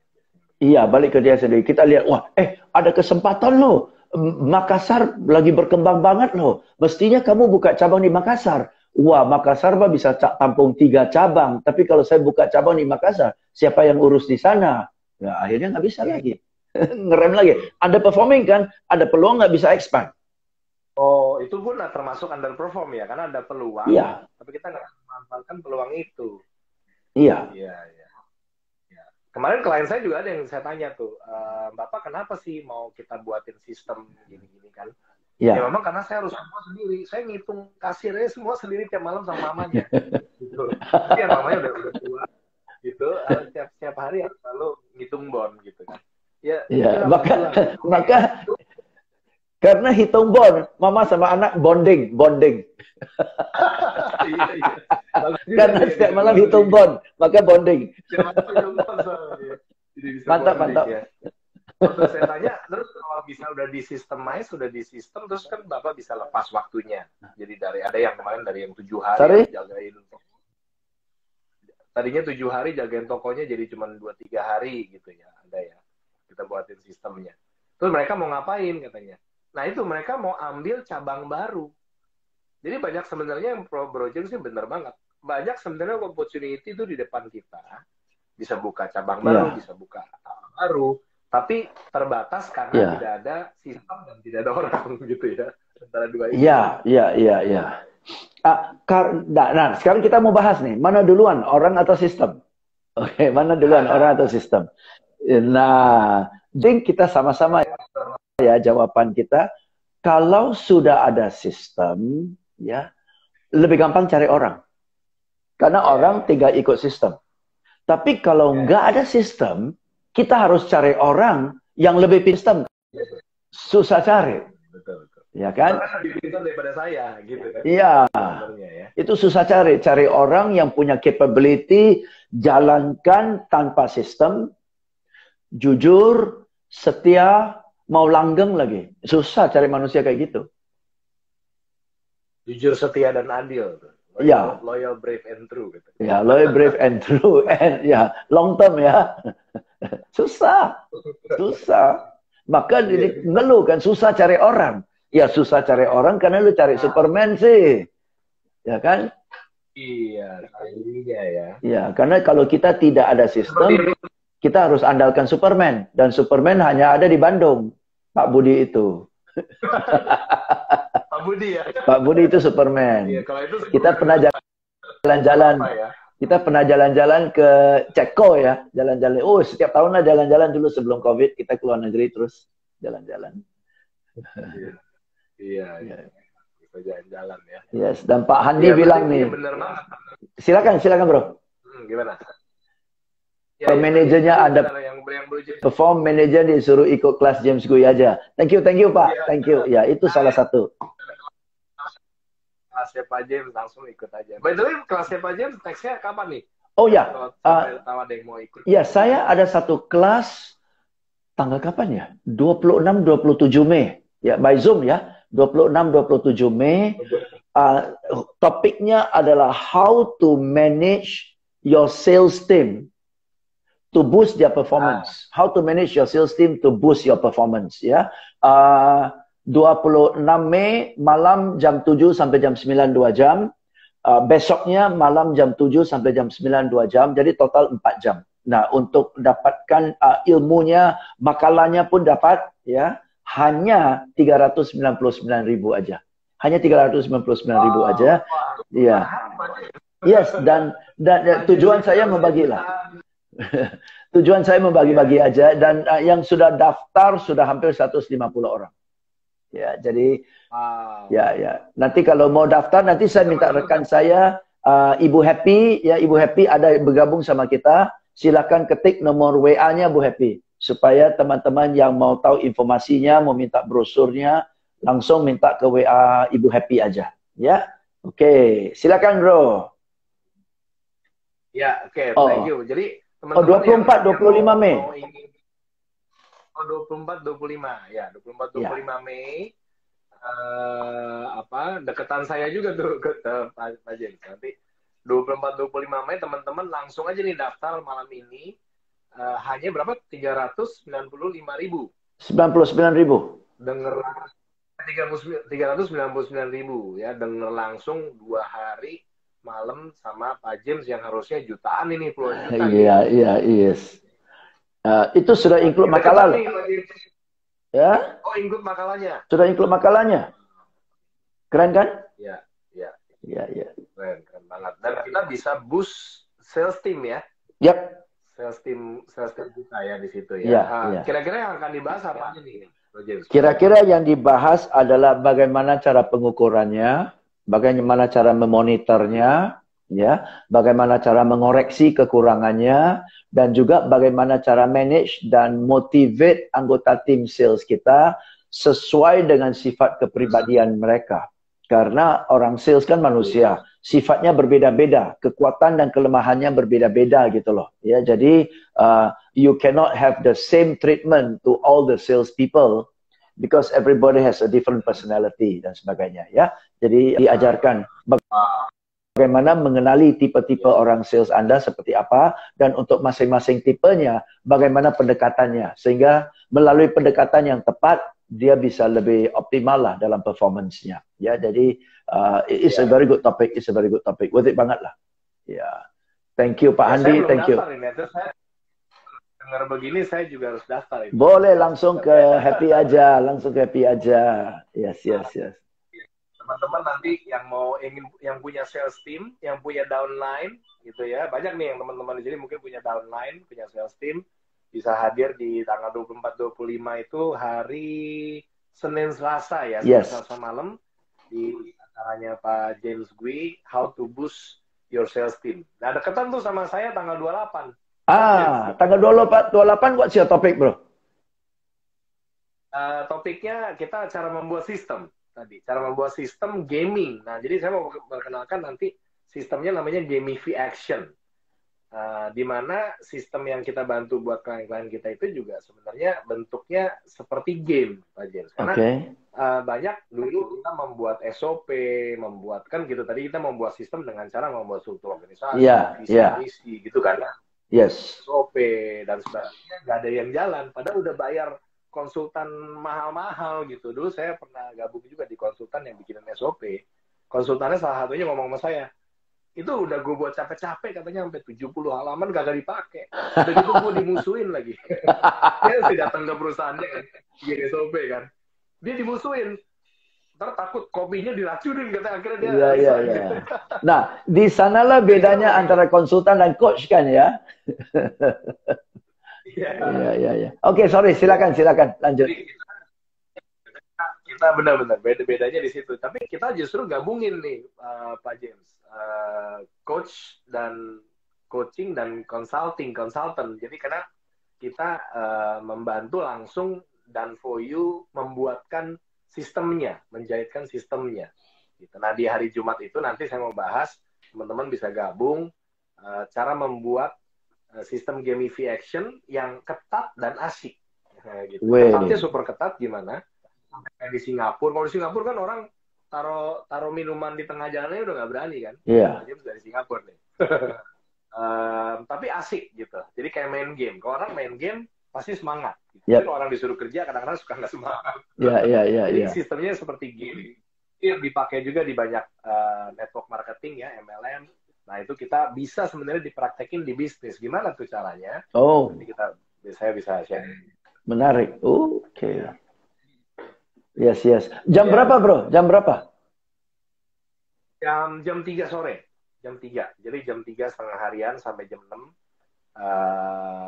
Iya, balik ke dia sendiri. Kita lihat, wah, ada kesempatan loh. Makassar lagi berkembang banget loh. Mestinya kamu buka cabang di Makassar. Wah, Makassar bisa tampung 3 cabang. Tapi kalau saya buka cabang di Makassar, siapa yang urus di sana? Ya, akhirnya nggak bisa lagi. Ngerem lagi. Underperforming kan? Ada peluang nggak bisa expand. Oh, itu pun termasuk underperform ya, karena ada peluang, iya. Tapi kita nggak memanfaatkan peluang itu. Iya. Iya. Kemarin klien saya juga ada yang saya tanya tuh, Bapak kenapa sih mau kita buatin sistem gini-gini kan? Iya. Ya memang karena saya harus semua sendiri, saya ngitung kasirnya semua sendiri tiap malam sama mamanya. Gitu. Jadi ya mamanya udah tua, gitu, tiap hari harus selalu ngitung bon gitu kan. Ya, maka karena hitung bon, mama sama anak bonding. Iya. Karena setiap malam hitung bon, maka bonding. Mantap. Ya. Terus saya tanya, terus kalau bisa udah di sistem, terus kan Bapak bisa lepas waktunya. Jadi ada yang kemarin dari yang 7 hari jagain. Tadinya 7 hari jagain tokonya jadi cuma 2-3 hari gitu ya. Ada ya. Kita buatin sistemnya. Terus mereka mau ngapain katanya? Nah itu mereka mau ambil cabang baru. Jadi banyak sebenarnya yang Bro James sih bener banget. Banyak sebenarnya opportunity itu di depan kita. Bisa buka cabang baru, bisa buka baru. Tapi terbatas karena tidak ada sistem dan tidak ada orang gitu ya. Antara dua itu. Iya. Nah, sekarang kita mau bahas nih. Mana duluan, orang atau sistem? Oke, mana duluan, orang atau sistem? Nah, Ding, kita sama-sama ya jawaban kita. Kalau sudah ada sistem, ya lebih gampang cari orang. Karena orang tinggal ikut sistem. Tapi kalau nggak ada sistem, kita harus cari orang yang lebih sistem. Susah cari. Betul. Ya kan? Lebih pintar daripada saya, gitu kan? Iya. Ya. Itu susah cari. Cari orang yang punya capability, jalankan tanpa sistem, jujur, setia, mau langgeng lagi. Susah cari manusia kayak gitu. Jujur, setia, dan adil. Loyal, brave, and true. Gitu. Ya, loyal, brave, and true. And ya, long term ya. Susah. Maka ngeluh kan, susah cari orang. Ya, susah cari orang karena lu cari Superman sih. Ya kan? Iya ya. Ya, karena kalau kita tidak ada sistem, kita harus andalkan Superman. Dan Superman hanya ada di Bandung. Pak Budi itu. Pak Budi ya? Pak Budi itu Superman. Iya, kalau itu kita pernah jalan-jalan. Kita pernah jalan-jalan ke Ceko ya. Jalan-jalan. Oh, setiap tahun lah jalan-jalan dulu sebelum COVID. Kita keluar negeri terus jalan-jalan. Iya. Kita jalan-jalan ya. Yes, dan Pak Handi bilang nih. Bener banget. Silakan bro. Gimana? Manajernya ada perform manajer disuruh ikut kelas James Gui aja. Thank you Pak. Thank you. Ya, itu salah satu. Kelasnya Pak James langsung ikut aja. By the way, kelasnya Pak James nextnya kapan nih? Oh ya. Tahu ada yang mau ikut. Ya, saya ada satu kelas tanggal kapan ya? 26 27 Mei. Ya, by Zoom ya. 26 27 Mei. topiknya adalah how to manage your sales team to boost their performance. How to manage your sales team to boost your performance. Ya, 26 Mei malam jam 7 sampai jam 9 2 jam. Besoknya malam jam 7 sampai jam 9 2 jam. Jadi total 4 jam. Nah, untuk dapatkan ilmunya, makalahnya pun dapat, ya, hanya 399.000 aja. Hanya 399.000 aja. Ya. Yes, dan tujuan saya membagilah. Tujuan saya membagi-bagi aja, dan yang sudah daftar sudah hampir 150 orang. Ya, jadi ya. Nanti kalau mau daftar, nanti saya minta rekan saya, Ibu Happy, ya, Ibu Happy ada bergabung sama kita. Silakan ketik nomor WA-nya Bu Happy supaya teman-teman yang mau tahu informasinya, mau minta brosurnya, langsung minta ke WA Ibu Happy aja, ya. Oke, silakan bro. Ya, oke, thank you. Jadi 24, 25 Mei. 24, 25. Ya, 24, 25 Mei. Deketan saya juga tuh ke Pak James. Nanti 24, 25 Mei teman-teman langsung aja nih daftar malam ini. Hanya berapa? 395.000. 99.000. Denger 399.000 ya, denger langsung 2 hari malam sama Pak James yang harusnya jutaan ini, puluhan juta. Iya, yes. Itu sudah include makalah. Ya? Oh, include makalahnya. Sudah include makalahnya. Keren kan? Iya. Keren banget. Dan kita bisa boost sales team ya. Yap. Sales team kita ya di situ ya. Iya. Kira-kira yang akan dibahas apa aja nih, James? Kira-kira yang dibahas adalah bagaimana cara pengukurannya, bagaimana cara memonitornya, ya, bagaimana cara mengoreksi kekurangannya, dan juga bagaimana cara manage dan motivate anggota tim sales kita sesuai dengan sifat kepribadian mereka. Karena orang sales kan manusia, sifatnya berbeda-beda, kekuatan dan kelemahannya berbeda-beda gitu loh. Ya, jadi you cannot have the same treatment to all the sales people because everybody has a different personality dan sebagainya. Ya, jadi diajarkan bagaimana mengenali tipe-tipe orang sales Anda seperti apa, dan untuk masing-masing tipenya bagaimana pendekatannya, sehingga melalui pendekatan yang tepat dia bisa lebih optimal lah dalam performance-nya. Ya, jadi it's a very good topic, worth it banget lah. Ya, thank you Pak Handi, thank you. Dengar begini saya juga harus daftar ini. Boleh langsung ke Happy aja, Yes. Teman-teman nanti yang yang punya sales team, yang punya downline gitu ya. Banyak nih yang teman-teman di sini mungkin punya downline, punya sales team, bisa hadir di tanggal 24 25 itu hari Senin Selasa ya, Selasa malam di acaranya Pak James Gui, How to Boost Your Sales Team. Nah, deketan tuh sama saya tanggal 28. Tanggal 28 what's your topik, bro? Topiknya kita cara membuat sistem tadi, cara membuat sistem gaming. Nah, jadi saya mau perkenalkan nanti sistemnya namanya gamification. Di mana sistem yang kita bantu buat klien-klien kita itu juga sebenarnya bentuknya seperti game, Pak James. Karena banyak dulu kita membuat SOP, kan gitu. Tadi kita membuat sistem dengan cara membuat struktur organisasi, visi misi gitu kan. Yes. SOP dan sebagainya, nggak ada yang jalan. Padahal udah bayar konsultan mahal-mahal gitu. Dulu saya pernah gabung juga di konsultan yang bikin SOP. Konsultannya salah satunya ngomong sama saya, itu udah gue buat capek-capek katanya sampai 70 halaman kagak dipakai. Udah gitu gue dimusuhin lagi. Dia sih datang ke perusahaannya kan, bikin SOP kan. Dia dimusuhin. Ntar takut kopinya diracunin katanya, akhirnya dia. Iya. Nah, di sanalah bedanya antara konsultan dan coach kan ya. Iya. Oke, sorry, silakan lanjut. Kita benar-benar bedanya di situ. Tapi kita justru gabungin nih, Pak James, coach dan coaching dan consultant. Jadi karena kita membantu langsung dan for you membuatkan sistemnya, menjahitkan sistemnya. Gitu. Nah, di hari Jumat itu nanti saya mau bahas, teman-teman bisa gabung cara membuat sistem gamification yang ketat dan asik. Gitu. Ketatnya super ketat gimana? Kayak di Singapura. Kalau di Singapura kan orang taruh minuman di tengah jalannya udah nggak berani kan? Iya. James dari Singapura nih. Tapi asik gitu. Jadi kayak main game. Kalau orang main game pasti semangat. Gitu. Yep. Tapi kalau orang disuruh kerja kadang-kadang suka nggak semangat. Jadi sistemnya seperti game. Ini dipakai juga di banyak network marketing ya, MLM. Nah itu kita bisa sebenarnya dipraktekin di bisnis. Gimana tuh caranya? Oh. Nanti saya bisa share. Menarik. Oke. Yes. Jam berapa, bro? Jam berapa? Jam 3 sore. Jam 3. Jadi jam 3 setengah harian sampai jam 6.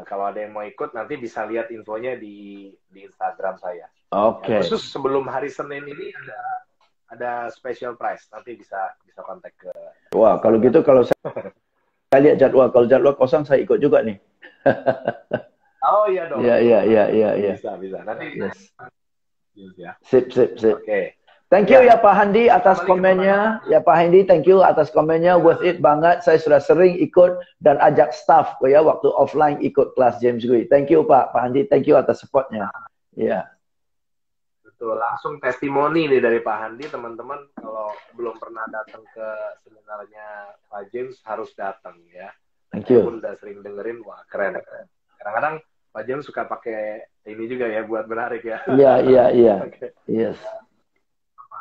Kalau ada yang mau ikut nanti bisa lihat infonya di Instagram saya. Oke. Ya, khusus sebelum hari Senin ini ada special price. Nanti bisa kontak ke. Wah, kalau gitu kalau saya lihat jadwal, kalau jadwal kosong saya ikut juga nih. Oh iya dong. Iya. Bisa. Nanti. Yes. Ya. Sip. Oke. Thank you ya Pak Handi atas komennya. Ya Pak Handi, thank you atas komennya. Worth it banget. Saya sudah sering ikut dan ajak staff ya waktu offline ikut kelas James Gui. Thank you Pak Handi. Thank you atas supportnya. Ya. Betul. Langsung testimoni nih dari Pak Handi, teman-teman. Kalau belum pernah datang ke seminarnya Pak James harus datang ya. Thank you. Saya pun udah sering dengerin, wah keren. Kadang-kadang Pak James suka pakai ini juga ya buat menarik ya. Iya. Okay. Yes.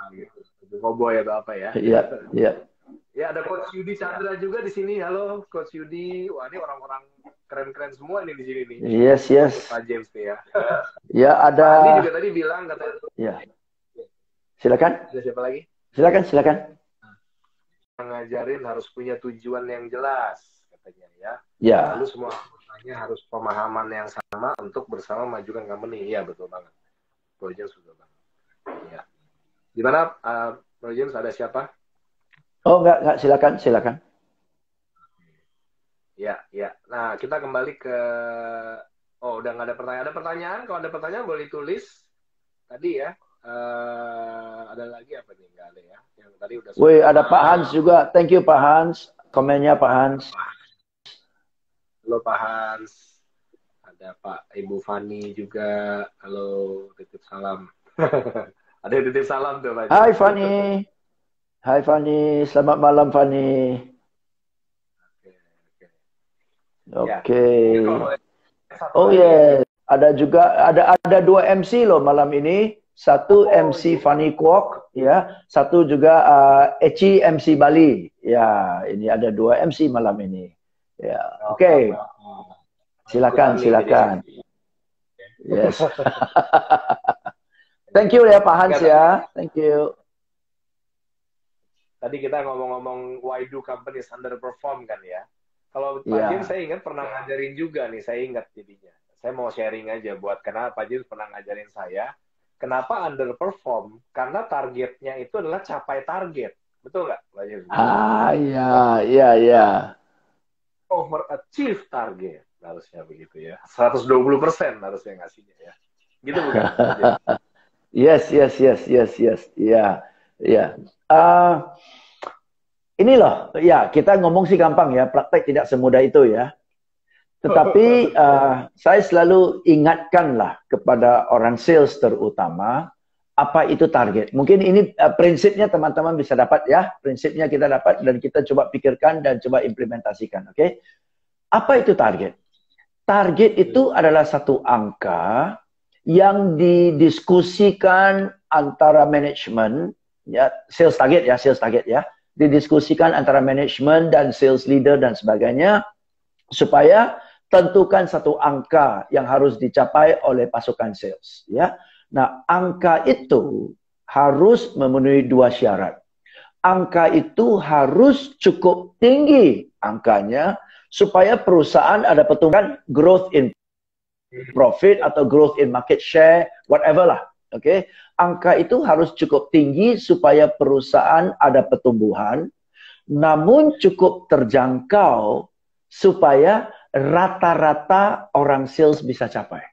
Gitu. Cowboy atau apa ya? Iya. Ya ada Coach Yudi Chandra juga di sini. Halo Coach Yudi. Wah ini orang-orang keren-keren semua nih di sini nih. Yes. Pak James nih ya. Ya ada. Pak Andi juga tadi bilang katanya. Ya. Silakan. Ada siapa lagi? Silakan. Ngajarin harus punya tujuan yang jelas katanya ya. Ya. Lalu semua anggotanya harus pemahaman yang sama untuk bersama majukan company. Iya betul banget. Bro James betul banget. Ya. Gimana Bro James, ada siapa? Oh enggak, silakan. Ya. Nah, kita kembali ke udah nggak ada pertanyaan. Ada pertanyaan? Kalau ada pertanyaan boleh tulis. Tadi ya. Ada lagi apa nih? Nggak ada ya. Yang tadi udah. Wih, ada Pak Hans juga. Thank you Pak Hans. Komennya Pak Hans. Halo Pak Hans. Ada Pak Ibu Fani juga. Halo, titip salam. Ada yang titip salam tuh Pak. Hai Fani. Selamat malam Fani. Oke. Oh yeah. Ada juga ada 2 MC loh malam ini. Satu MC Fanny Kwok ya, satu juga Eci MC Bali. Ya, ini ada 2 MC malam ini. Ya. Oke. Silakan. Yes. Thank you ya Pak Hans ya. Thank you. Tadi kita ngomong-ngomong why do companies underperform kan ya. Kalau Pak James saya ingat pernah ngajarin juga nih, saya ingat jadinya. Saya mau sharing aja buat kenapa Pak James pernah ngajarin saya. Kenapa underperform? Karena targetnya itu adalah capai target. Betul nggak Pak James? Iya. Overachieve target. Harusnya begitu ya. 120% harusnya ngasihnya ya. Gitu bukan? Yes. Iya. Ini loh, ya kita ngomong sih gampang ya, praktek tidak semudah itu ya. Tetapi saya selalu ingatkanlah kepada orang sales terutama, apa itu target. Mungkin ini prinsipnya teman-teman bisa dapat ya, prinsipnya kita dapat dan kita coba pikirkan dan coba implementasikan, oke? Apa itu target? Target itu adalah satu angka yang didiskusikan antara manajemen, ya, sales target ya, didiskusikan antara manajemen dan sales leader dan sebagainya, supaya tentukan satu angka yang harus dicapai oleh pasukan sales. Ya, nah angka itu harus memenuhi 2 syarat. Angka itu harus cukup tinggi angkanya supaya perusahaan ada pertumbuhan, growth in profit atau growth in market share, whatever lah. Oke, angka itu harus cukup tinggi supaya perusahaan ada pertumbuhan, namun cukup terjangkau supaya rata-rata orang sales bisa capai.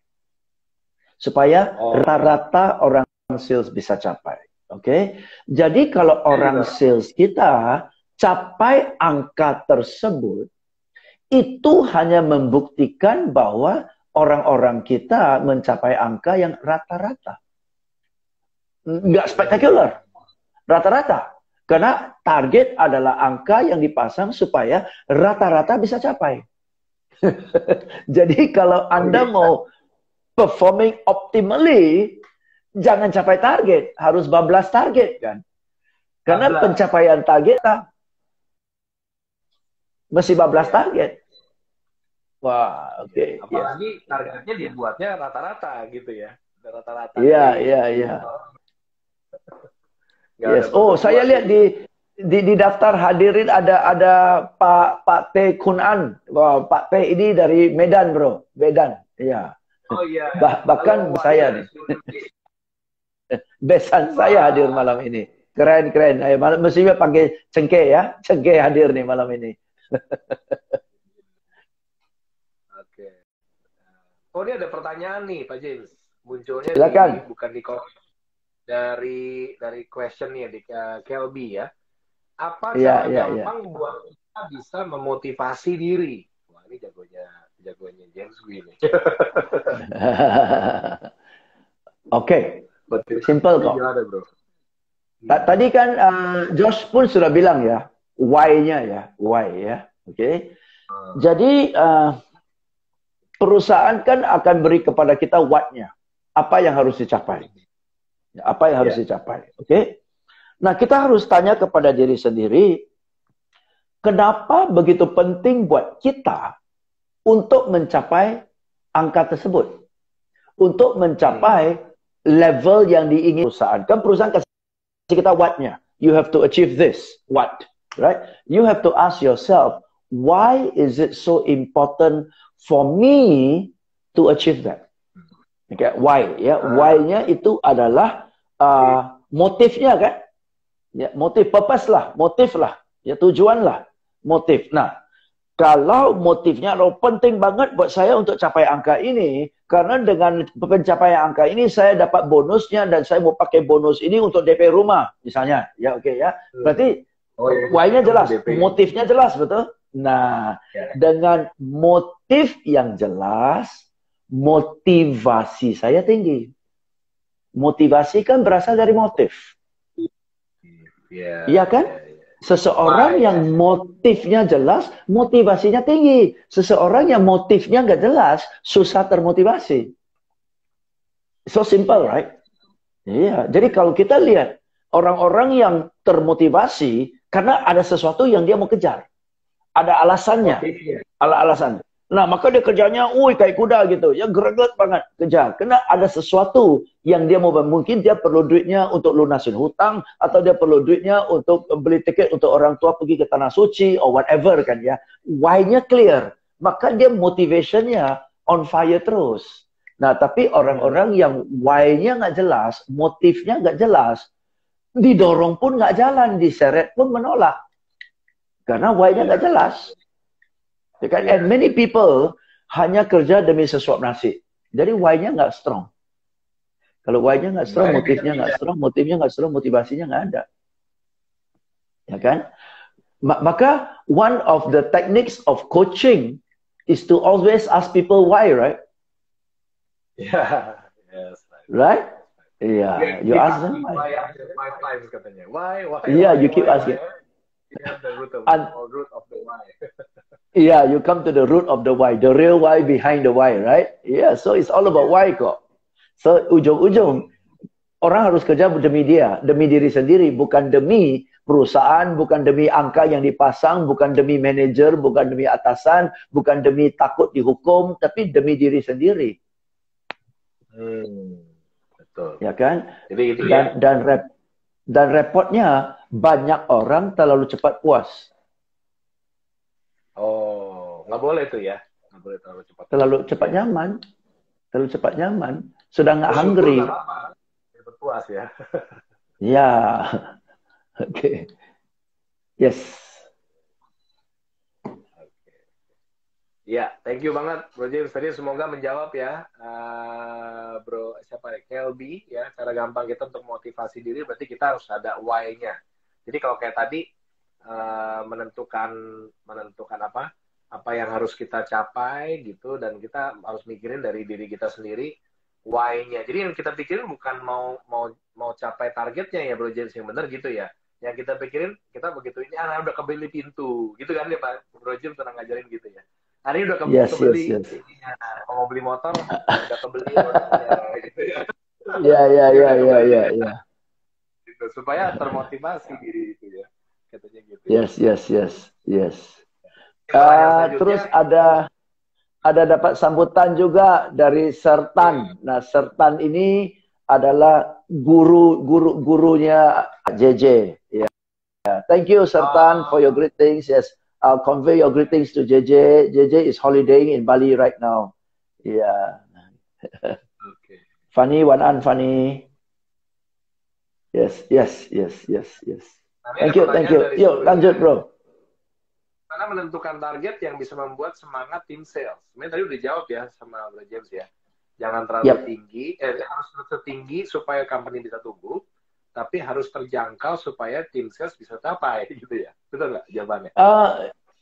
Supaya rata-rata orang sales bisa capai. Oke, jadi kalau orang sales kita capai angka tersebut, itu hanya membuktikan bahwa orang-orang kita mencapai angka yang rata-rata. Nggak spektakuler. Rata-rata. Karena target adalah angka yang dipasang supaya rata-rata bisa capai. Jadi kalau Anda mau performing optimally, jangan capai target. Harus bablas target kan. Karena pencapaian target mesti bablas target. Wah, oke. Apalagi targetnya dibuatnya rata-rata gitu ya. Rata-rata. Iya. Yes. Oh, saya lihat di daftar hadirin ada Pak T Kun An. Wah, Pak T ini dari Medan, bro. Medan. Iya. Oh iya. Bahkan saya nih. Besan saya hadir malam ini. Keren. Ayo, mestinya pakai cengkeh ya. Cengkeh hadir nih malam ini. Oke. Oh, ini ada pertanyaan nih, Pak James. Munculnya bukan di komen. Dari question nih di Kelby ya. Apa cara gampang buat kita bisa memotivasi diri? Wah, ini jagonya James Gue nih. Oke. Simple kok. Tadi kan Josh pun sudah bilang ya, why-nya ya, why ya. Oke. Jadi perusahaan kan akan beri kepada kita what-nya. Apa yang harus dicapai? Apa yang harus dicapai? Oke. Nah, kita harus tanya kepada diri sendiri, kenapa begitu penting buat kita untuk mencapai angka tersebut? Untuk mencapai level yang diingin perusahaan. Kan perusahaan kasih kita what-nya. You have to achieve this. What? Right? You have to ask yourself, why is it so important for me to achieve that? Okay, why? Ya, why-nya itu adalah motifnya kan? Ya, motif, purpose lah, motif lah, ya tujuan lah, motif. Nah, kalau motifnya penting banget buat saya untuk capai angka ini, karena dengan pencapaian angka ini saya dapat bonusnya dan saya mau pakai bonus ini untuk DP rumah, misalnya. Ya, oke ya. Berarti why-nya jelas, motifnya jelas, betul? Nah, dengan motif yang jelas, motivasi saya tinggi. Motivasi kan berasal dari motif. Iya kan? Seseorang yang motifnya jelas, motivasinya tinggi. Seseorang yang motifnya nggak jelas, susah termotivasi. So simple, right? Iya. Jadi kalau kita lihat orang-orang yang termotivasi karena ada sesuatu yang dia mau kejar, ada alasannya, alasan. Nah, maka dia kerjanya, kayak kuda gitu. Ya greget banget kejar. Karena ada sesuatu yang dia mau, mungkin dia perlu duitnya untuk lunasin hutang, atau dia perlu duitnya untuk beli tiket untuk orang tua pergi ke Tanah Suci, or whatever kan ya. Why-nya clear. Maka dia motivationnya on fire terus. Nah, tapi orang-orang yang why-nya nggak jelas, motifnya nggak jelas, didorong pun nggak jalan, diseret pun menolak. Karena why-nya nggak jelas. And many people hanya kerja demi sesuap nasi. Jadi why-nya nggak strong. Kalau why-nya nggak strong, motifnya nggak strong, motivasinya nggak ada. Ya kan? Maka one of the techniques of coaching is to always ask people why, right? Yeah. Yes. Right? Yeah. You ask them why. Why? Yeah, you keep asking. The root of the why. Yeah, you come to the root of the why, the real why behind the why, right? Yeah, so it's all about why kok. So ujung-ujung orang harus kerja demi dia, demi diri sendiri, bukan demi perusahaan, bukan demi angka yang dipasang, bukan demi manajer, bukan demi atasan, bukan demi takut dihukum, tapi demi diri sendiri. Betul. Ya kan? Jadi itu dan repotnya banyak orang terlalu cepat puas. Oh, nggak boleh tuh ya? Nggak boleh terlalu cepat. Terlalu cepat nyaman. Terlalu cepat nyaman. Sudah nggak hungry. Cepat puas ya. Ya. Oke. Yes. Ya, thank you banget Bro James. Tadi semoga menjawab ya, Bro siapa ya, Kelby ya. Cara gampang kita untuk motivasi diri berarti kita harus ada why-nya. Jadi kalau kayak tadi menentukan apa yang harus kita capai gitu, dan kita harus mikirin dari diri kita sendiri why-nya. Jadi yang kita pikirin bukan mau mau capai targetnya ya Bro James yang benar gitu ya. Yang kita pikirin kita begitu ini anak udah kebeli pintu gitu kan ya Pak Bro James pernah ngajarin gitu ya. Hari ini udah Yes, yes, kebeli yes. ininya. Mau beli motor udah kebeli rodanya gitu ya. Ya, ya, Ini ya, udah ya, kebeli ya, ya. gitu supaya termotivasi diri itu ya. Katanya gitu ya. Yes, yes, yes, yes. Pertanyaan Terus selanjutnya ada dapat sambutan juga dari Sertan. Nah, Sertan ini adalah gurunya JJ. Ya. Thank you Sertan for your greetings. Yes, I'll convey your greetings to JJ. JJ is holidaying in Bali right now. Yeah. okay. Funny, Wanan, funny. Yes, yes, yes, yes, yes. Nah, Thank you, thank you. Yuk, lanjut bro. Karena menentukan target yang bisa membuat semangat tim sales. Sebenarnya tadi udah jawab ya sama Bro James ya. Jangan terlalu tinggi, harus setinggi supaya company bisa tumbuh, tapi harus terjangkau supaya tim sales bisa capai gitu ya. Betul nggak jawabannya?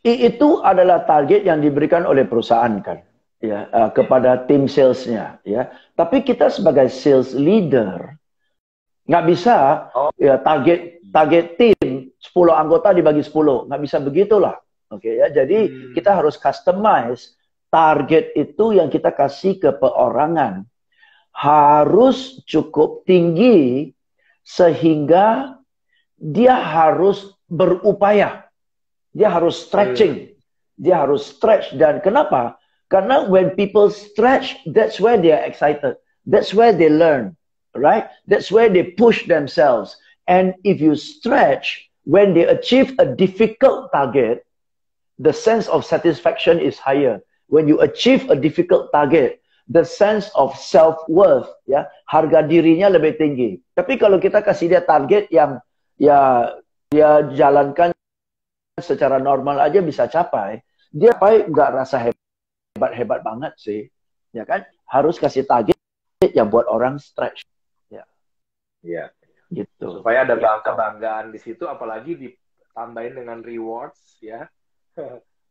Itu adalah target yang diberikan oleh perusahaan kan, ya, kepada tim salesnya, ya. Tapi kita sebagai sales leader nggak bisa ya target tim 10 anggota dibagi 10, nggak bisa begitulah. Oke ya, jadi kita harus customize target itu yang kita kasih ke perorangan harus cukup tinggi sehingga dia harus berupaya, dia harus stretching, dia harus stretch. Dan kenapa? Karena when people stretch, that's where they are excited, that's where they learn, right? That's where they push themselves. And if you stretch, when they achieve a difficult target, the sense of satisfaction is higher. When you achieve a difficult target, the sense of self-worth, ya, harga dirinya lebih tinggi. Tapi kalau kita kasih dia target yang ya dia jalankan secara normal aja bisa capai, dia nggak rasa hebat-hebat banget sih, ya kan? Harus kasih target yang buat orang stretch, ya. Iya. Gitu. Supaya ada kebanggaan di situ, apalagi ditambahin dengan rewards, ya.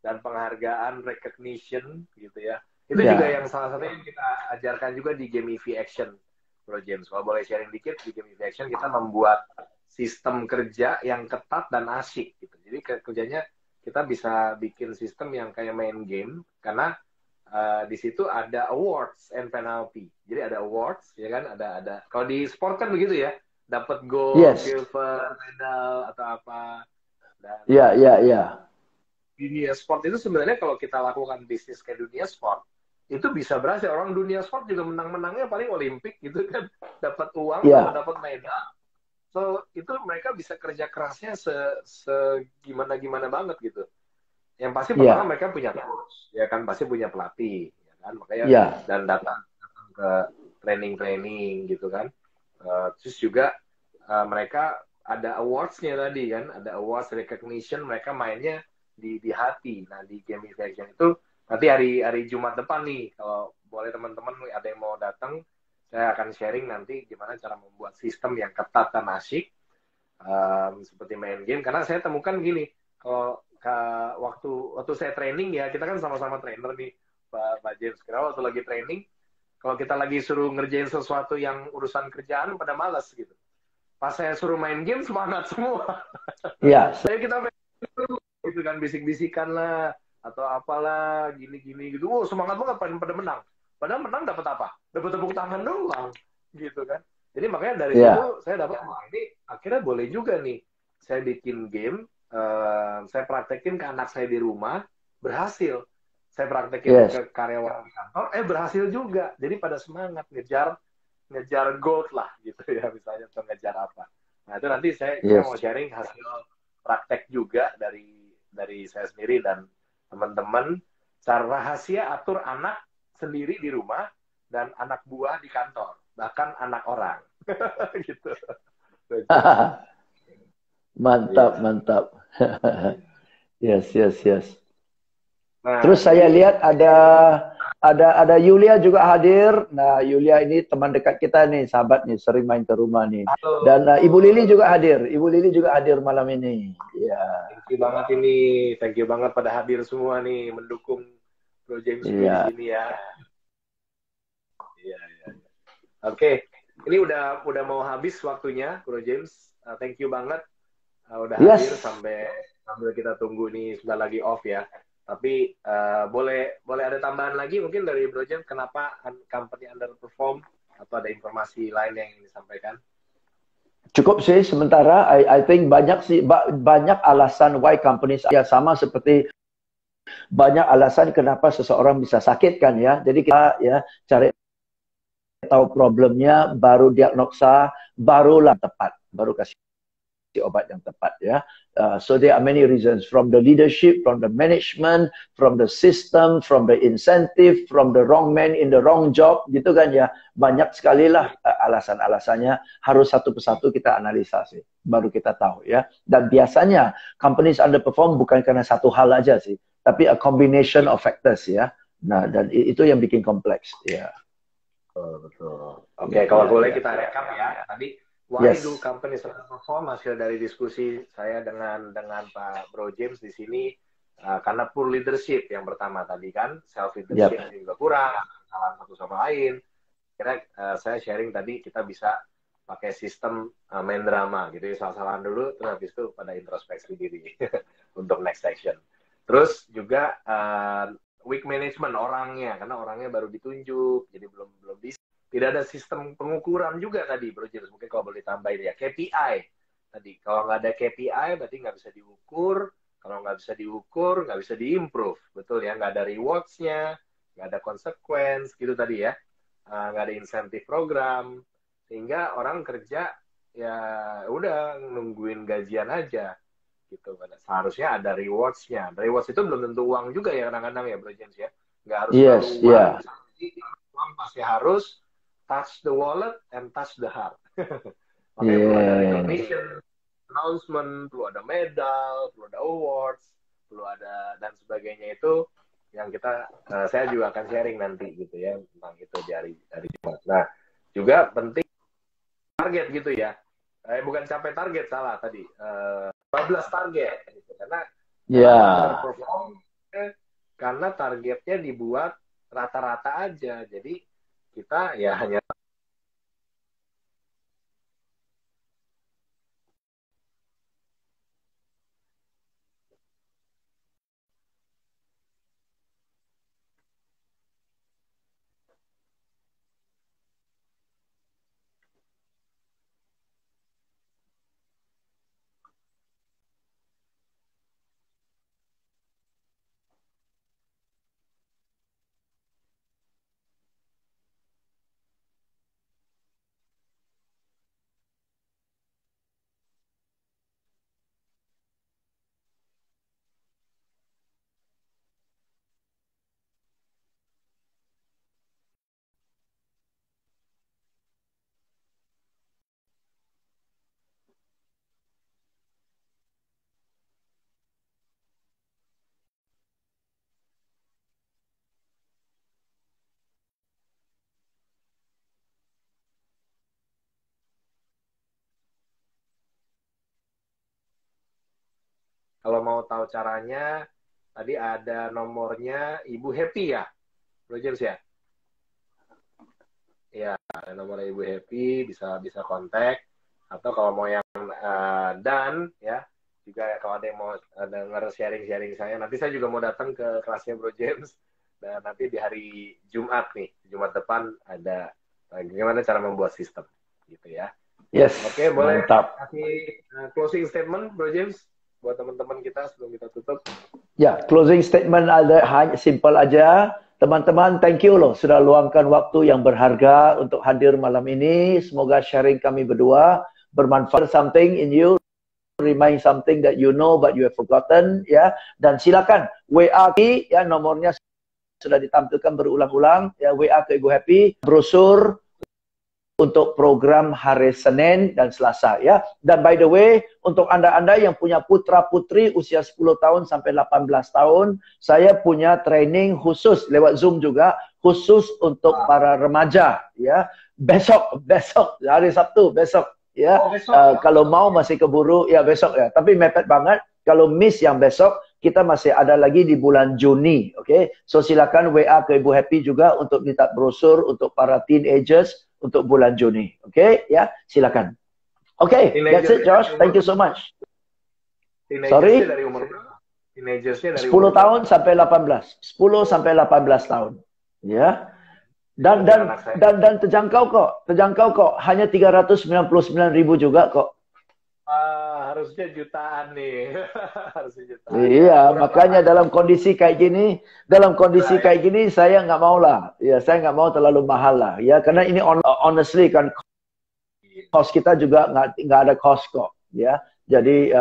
Dan penghargaan, recognition gitu ya. Itu juga yang salah satu yang kita ajarkan juga di Game EV Action, Bro James. Kalau boleh sharing dikit, di Game EV Action kita membuat sistem kerja yang ketat dan asik gitu. Jadi kerjanya kita bisa bikin sistem yang kayak main game karena di situ ada awards and penalty. Jadi ada awards ya kan, ada. Kalau di sport kan begitu ya, dapat gold, silver, medal atau apa. Iya. Dunia sport itu sebenarnya kalau kita lakukan bisnis kayak dunia sport itu bisa berhasil. Orang dunia sport juga menangnya paling Olimpik gitu kan, dapat uang atau dapat medal. So itu mereka bisa kerja kerasnya gimana banget gitu. Yang pasti pertama mereka punya coach, ya kan, pasti punya pelatih, ya kan, makanya dan datang ke training gitu kan. Terus juga mereka ada awards-nya tadi kan, ada awards recognition, mereka mainnya di hati. Nah di Game Action itu nanti hari Jumat depan nih, kalau boleh teman-teman ada yang mau datang, saya akan sharing nanti gimana cara membuat sistem yang ketat dan asyik seperti main game. Karena saya temukan gini, kalau waktu saya training ya, kita kan sama-sama trainer nih Pak James. Karena waktu lagi training, kalau kita lagi suruh ngerjain sesuatu yang urusan kerjaan pada malas gitu. Pas saya suruh main game semangat semua. Iya. Saya kita gitu kan, bisik-bisikan lah atau apalah gini gitu. Semangat banget pada menang. Padahal menang dapat apa? Dapat tepuk tangan doang gitu kan. Jadi makanya dari situ saya dapat ini akhirnya boleh juga nih. Saya bikin game, saya praktekin ke anak saya di rumah, berhasil. Saya praktekin ke karyawan di kantor, berhasil juga. Jadi pada semangat ngejar gold lah gitu ya, misalnya, atau ngejar apa. Nah itu nanti saya mau sharing hasil praktek juga dari saya sendiri dan teman-teman, cara rahasia atur anak sendiri di rumah dan anak buah di kantor, bahkan anak orang. Gitu. Mantap. Yes. Nah, terus saya lihat ada Yulia juga hadir. Nah, Yulia ini teman dekat kita nih, sahabat nih, sering main ke rumah nih. Halo. Dan Ibu Lili juga hadir. Ibu Lili juga hadir malam ini. Ya. Thank you banget pada hadir semua nih, mendukung Bro James di sini ya. Iya. Oke. Ini udah mau habis waktunya, Bro James. Thank you banget udah Yes. hadir sambil kita tunggu nih sebentar lagi off ya. Tapi boleh ada tambahan lagi mungkin dari Bro James kenapa company underperform atau ada informasi lain yang ingin disampaikan? Cukup sih sementara. I think banyak alasan why companies ya sama seperti banyak alasan kenapa seseorang bisa sakit kan ya. Jadi kita ya cari tahu problemnya, baru diagnosa, barulah tepat, baru kasih obat yang tepat ya. So there are many reasons from the leadership, from the management, from the system, from the incentive, from the wrong man in the wrong job gitu kan ya. Banyak sekali lah alasan-alasannya, harus satu persatu kita analisa sih, baru kita tahu ya. Dan biasanya companies underperform bukan karena satu hal aja sih, tapi a combination of factors ya. Nah, dan itu yang bikin kompleks ya. Betul. Oke, kalau boleh kita rekap ya. Tadi why do companies underperform hasil dari diskusi saya dengan Pak Bro James di sini karena poor leadership yang pertama tadi kan, self leadership juga kurang, kesalahan satu sama lain. Kira saya sharing tadi kita bisa pakai sistem main drama gitu ya, salah-salahan dulu terus habis itu pada introspeksi diri untuk next action. Terus juga weak management orangnya, karena orangnya baru ditunjuk, jadi belum bisa. Tidak ada sistem pengukuran juga tadi, Bro James. Mungkin kalau boleh tambahin ya, KPI. Tadi, kalau nggak ada KPI, berarti nggak bisa diukur. Kalau nggak bisa diukur, nggak bisa diimprove. Betul ya, nggak ada rewards-nya, nggak ada consequence, gitu tadi ya. Nggak ada insentif program. Sehingga orang kerja, ya udah nungguin gajian aja. Gitu. Seharusnya ada rewards-nya. Rewards itu belum tentu uang juga ya kadang-kadang ya Bro James ya. Nggak harus uang. Uang pasti harus touch the wallet and touch the heart. Makanya perlu ada recognition, announcement, perlu ada medal, perlu ada awards, perlu ada dan sebagainya itu yang saya juga akan sharing nanti gitu ya tentang itu di hari Jumat. Nah, juga penting target gitu ya. Bukan capai target, salah tadi. 12 target gitu. Karena underperform karena targetnya dibuat rata-rata aja. Jadi kita ya hanya kalau mau tahu caranya tadi ada nomornya Ibu Happy ya, Bro James ya. Ya, nomor Ibu Happy bisa kontak atau kalau mau yang dan ya juga kalau ada yang mau denger sharing saya nanti saya juga mau datang ke kelasnya Bro James dan nanti di hari Jumat nih Jumat depan ada gimana cara membuat sistem gitu ya. Yes. Oke, boleh mantap. kasih closing statement Bro James buat teman-teman kita sebelum kita tutup. Ya, closing statement hanya simple aja. Teman-teman, thank you loh sudah luangkan waktu yang berharga untuk hadir malam ini. Semoga sharing kami berdua bermanfaat something in you, remind something that you know but you have forgotten ya. Dan silakan WA ya, nomornya sudah ditampilkan berulang-ulang ya, WA ke Ibu Happy, brosur untuk program hari Senin dan Selasa ya. Dan by the way, untuk Anda-anda yang punya putra-putri usia 10 tahun sampai 18 tahun, saya punya training khusus lewat Zoom juga, khusus untuk para remaja ya. Besok hari Sabtu besok ya. Kalau mau masih keburu ya besok ya. Tapi mepet banget. Kalau miss yang besok, kita masih ada lagi di bulan Juni, oke? So silakan WA ke Ibu Happy juga untuk minta brosur untuk para teenagers untuk bulan Juni. Oke, ya, silakan. Oke, that's it, Josh. Thank you so much. Sorry? Dari umur berapa? Teenagersnya dari 10 umur tahun sampai 18. 10 sampai 18 tahun. Ya. Dan terjangkau kok. Hanya 399.000 juga kok. Harusnya jutaan nih. Harusnya jutaan. Iya, makanya dalam kondisi kayak gini, saya nggak mau lah. Ya, saya nggak mau terlalu mahal lah. Ya, karena ini honestly kan cost kita juga nggak ada cost kok. Ya, jadi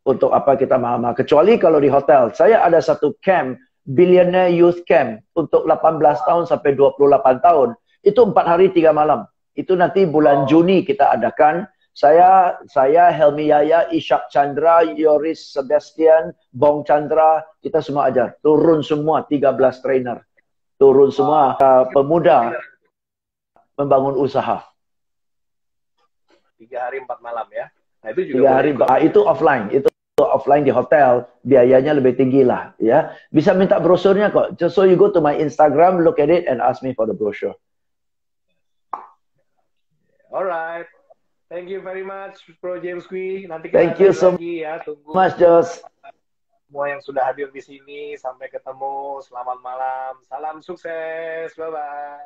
untuk apa kita mahal-mahal? Kecuali kalau di hotel. Saya ada satu camp, Billionaire Youth Camp untuk 18 tahun sampai 28 tahun. Itu 4 hari 3 malam. Itu nanti bulan Juni kita adakan. Saya Helmi Yaya, Ishak Chandra, Yoris Sebastian, Bong Chandra, kita semua ajar. Turun semua 13 trainer. Turun semua pemuda membangun usaha. 3 hari 4 malam ya. Nah, itu juga 3 hari, itu offline. Itu offline di hotel, biayanya lebih tinggi lah. Ya, bisa minta brosurnya kok. Just so you go to my Instagram, look at it and ask me for the brochure. Alright. Thank you very much, Bro James Gui. Nanti kita lagi ya. Tunggu Mas Jos. Semua yang sudah hadir di sini. Sampai ketemu. Selamat malam. Salam sukses. Bye-bye.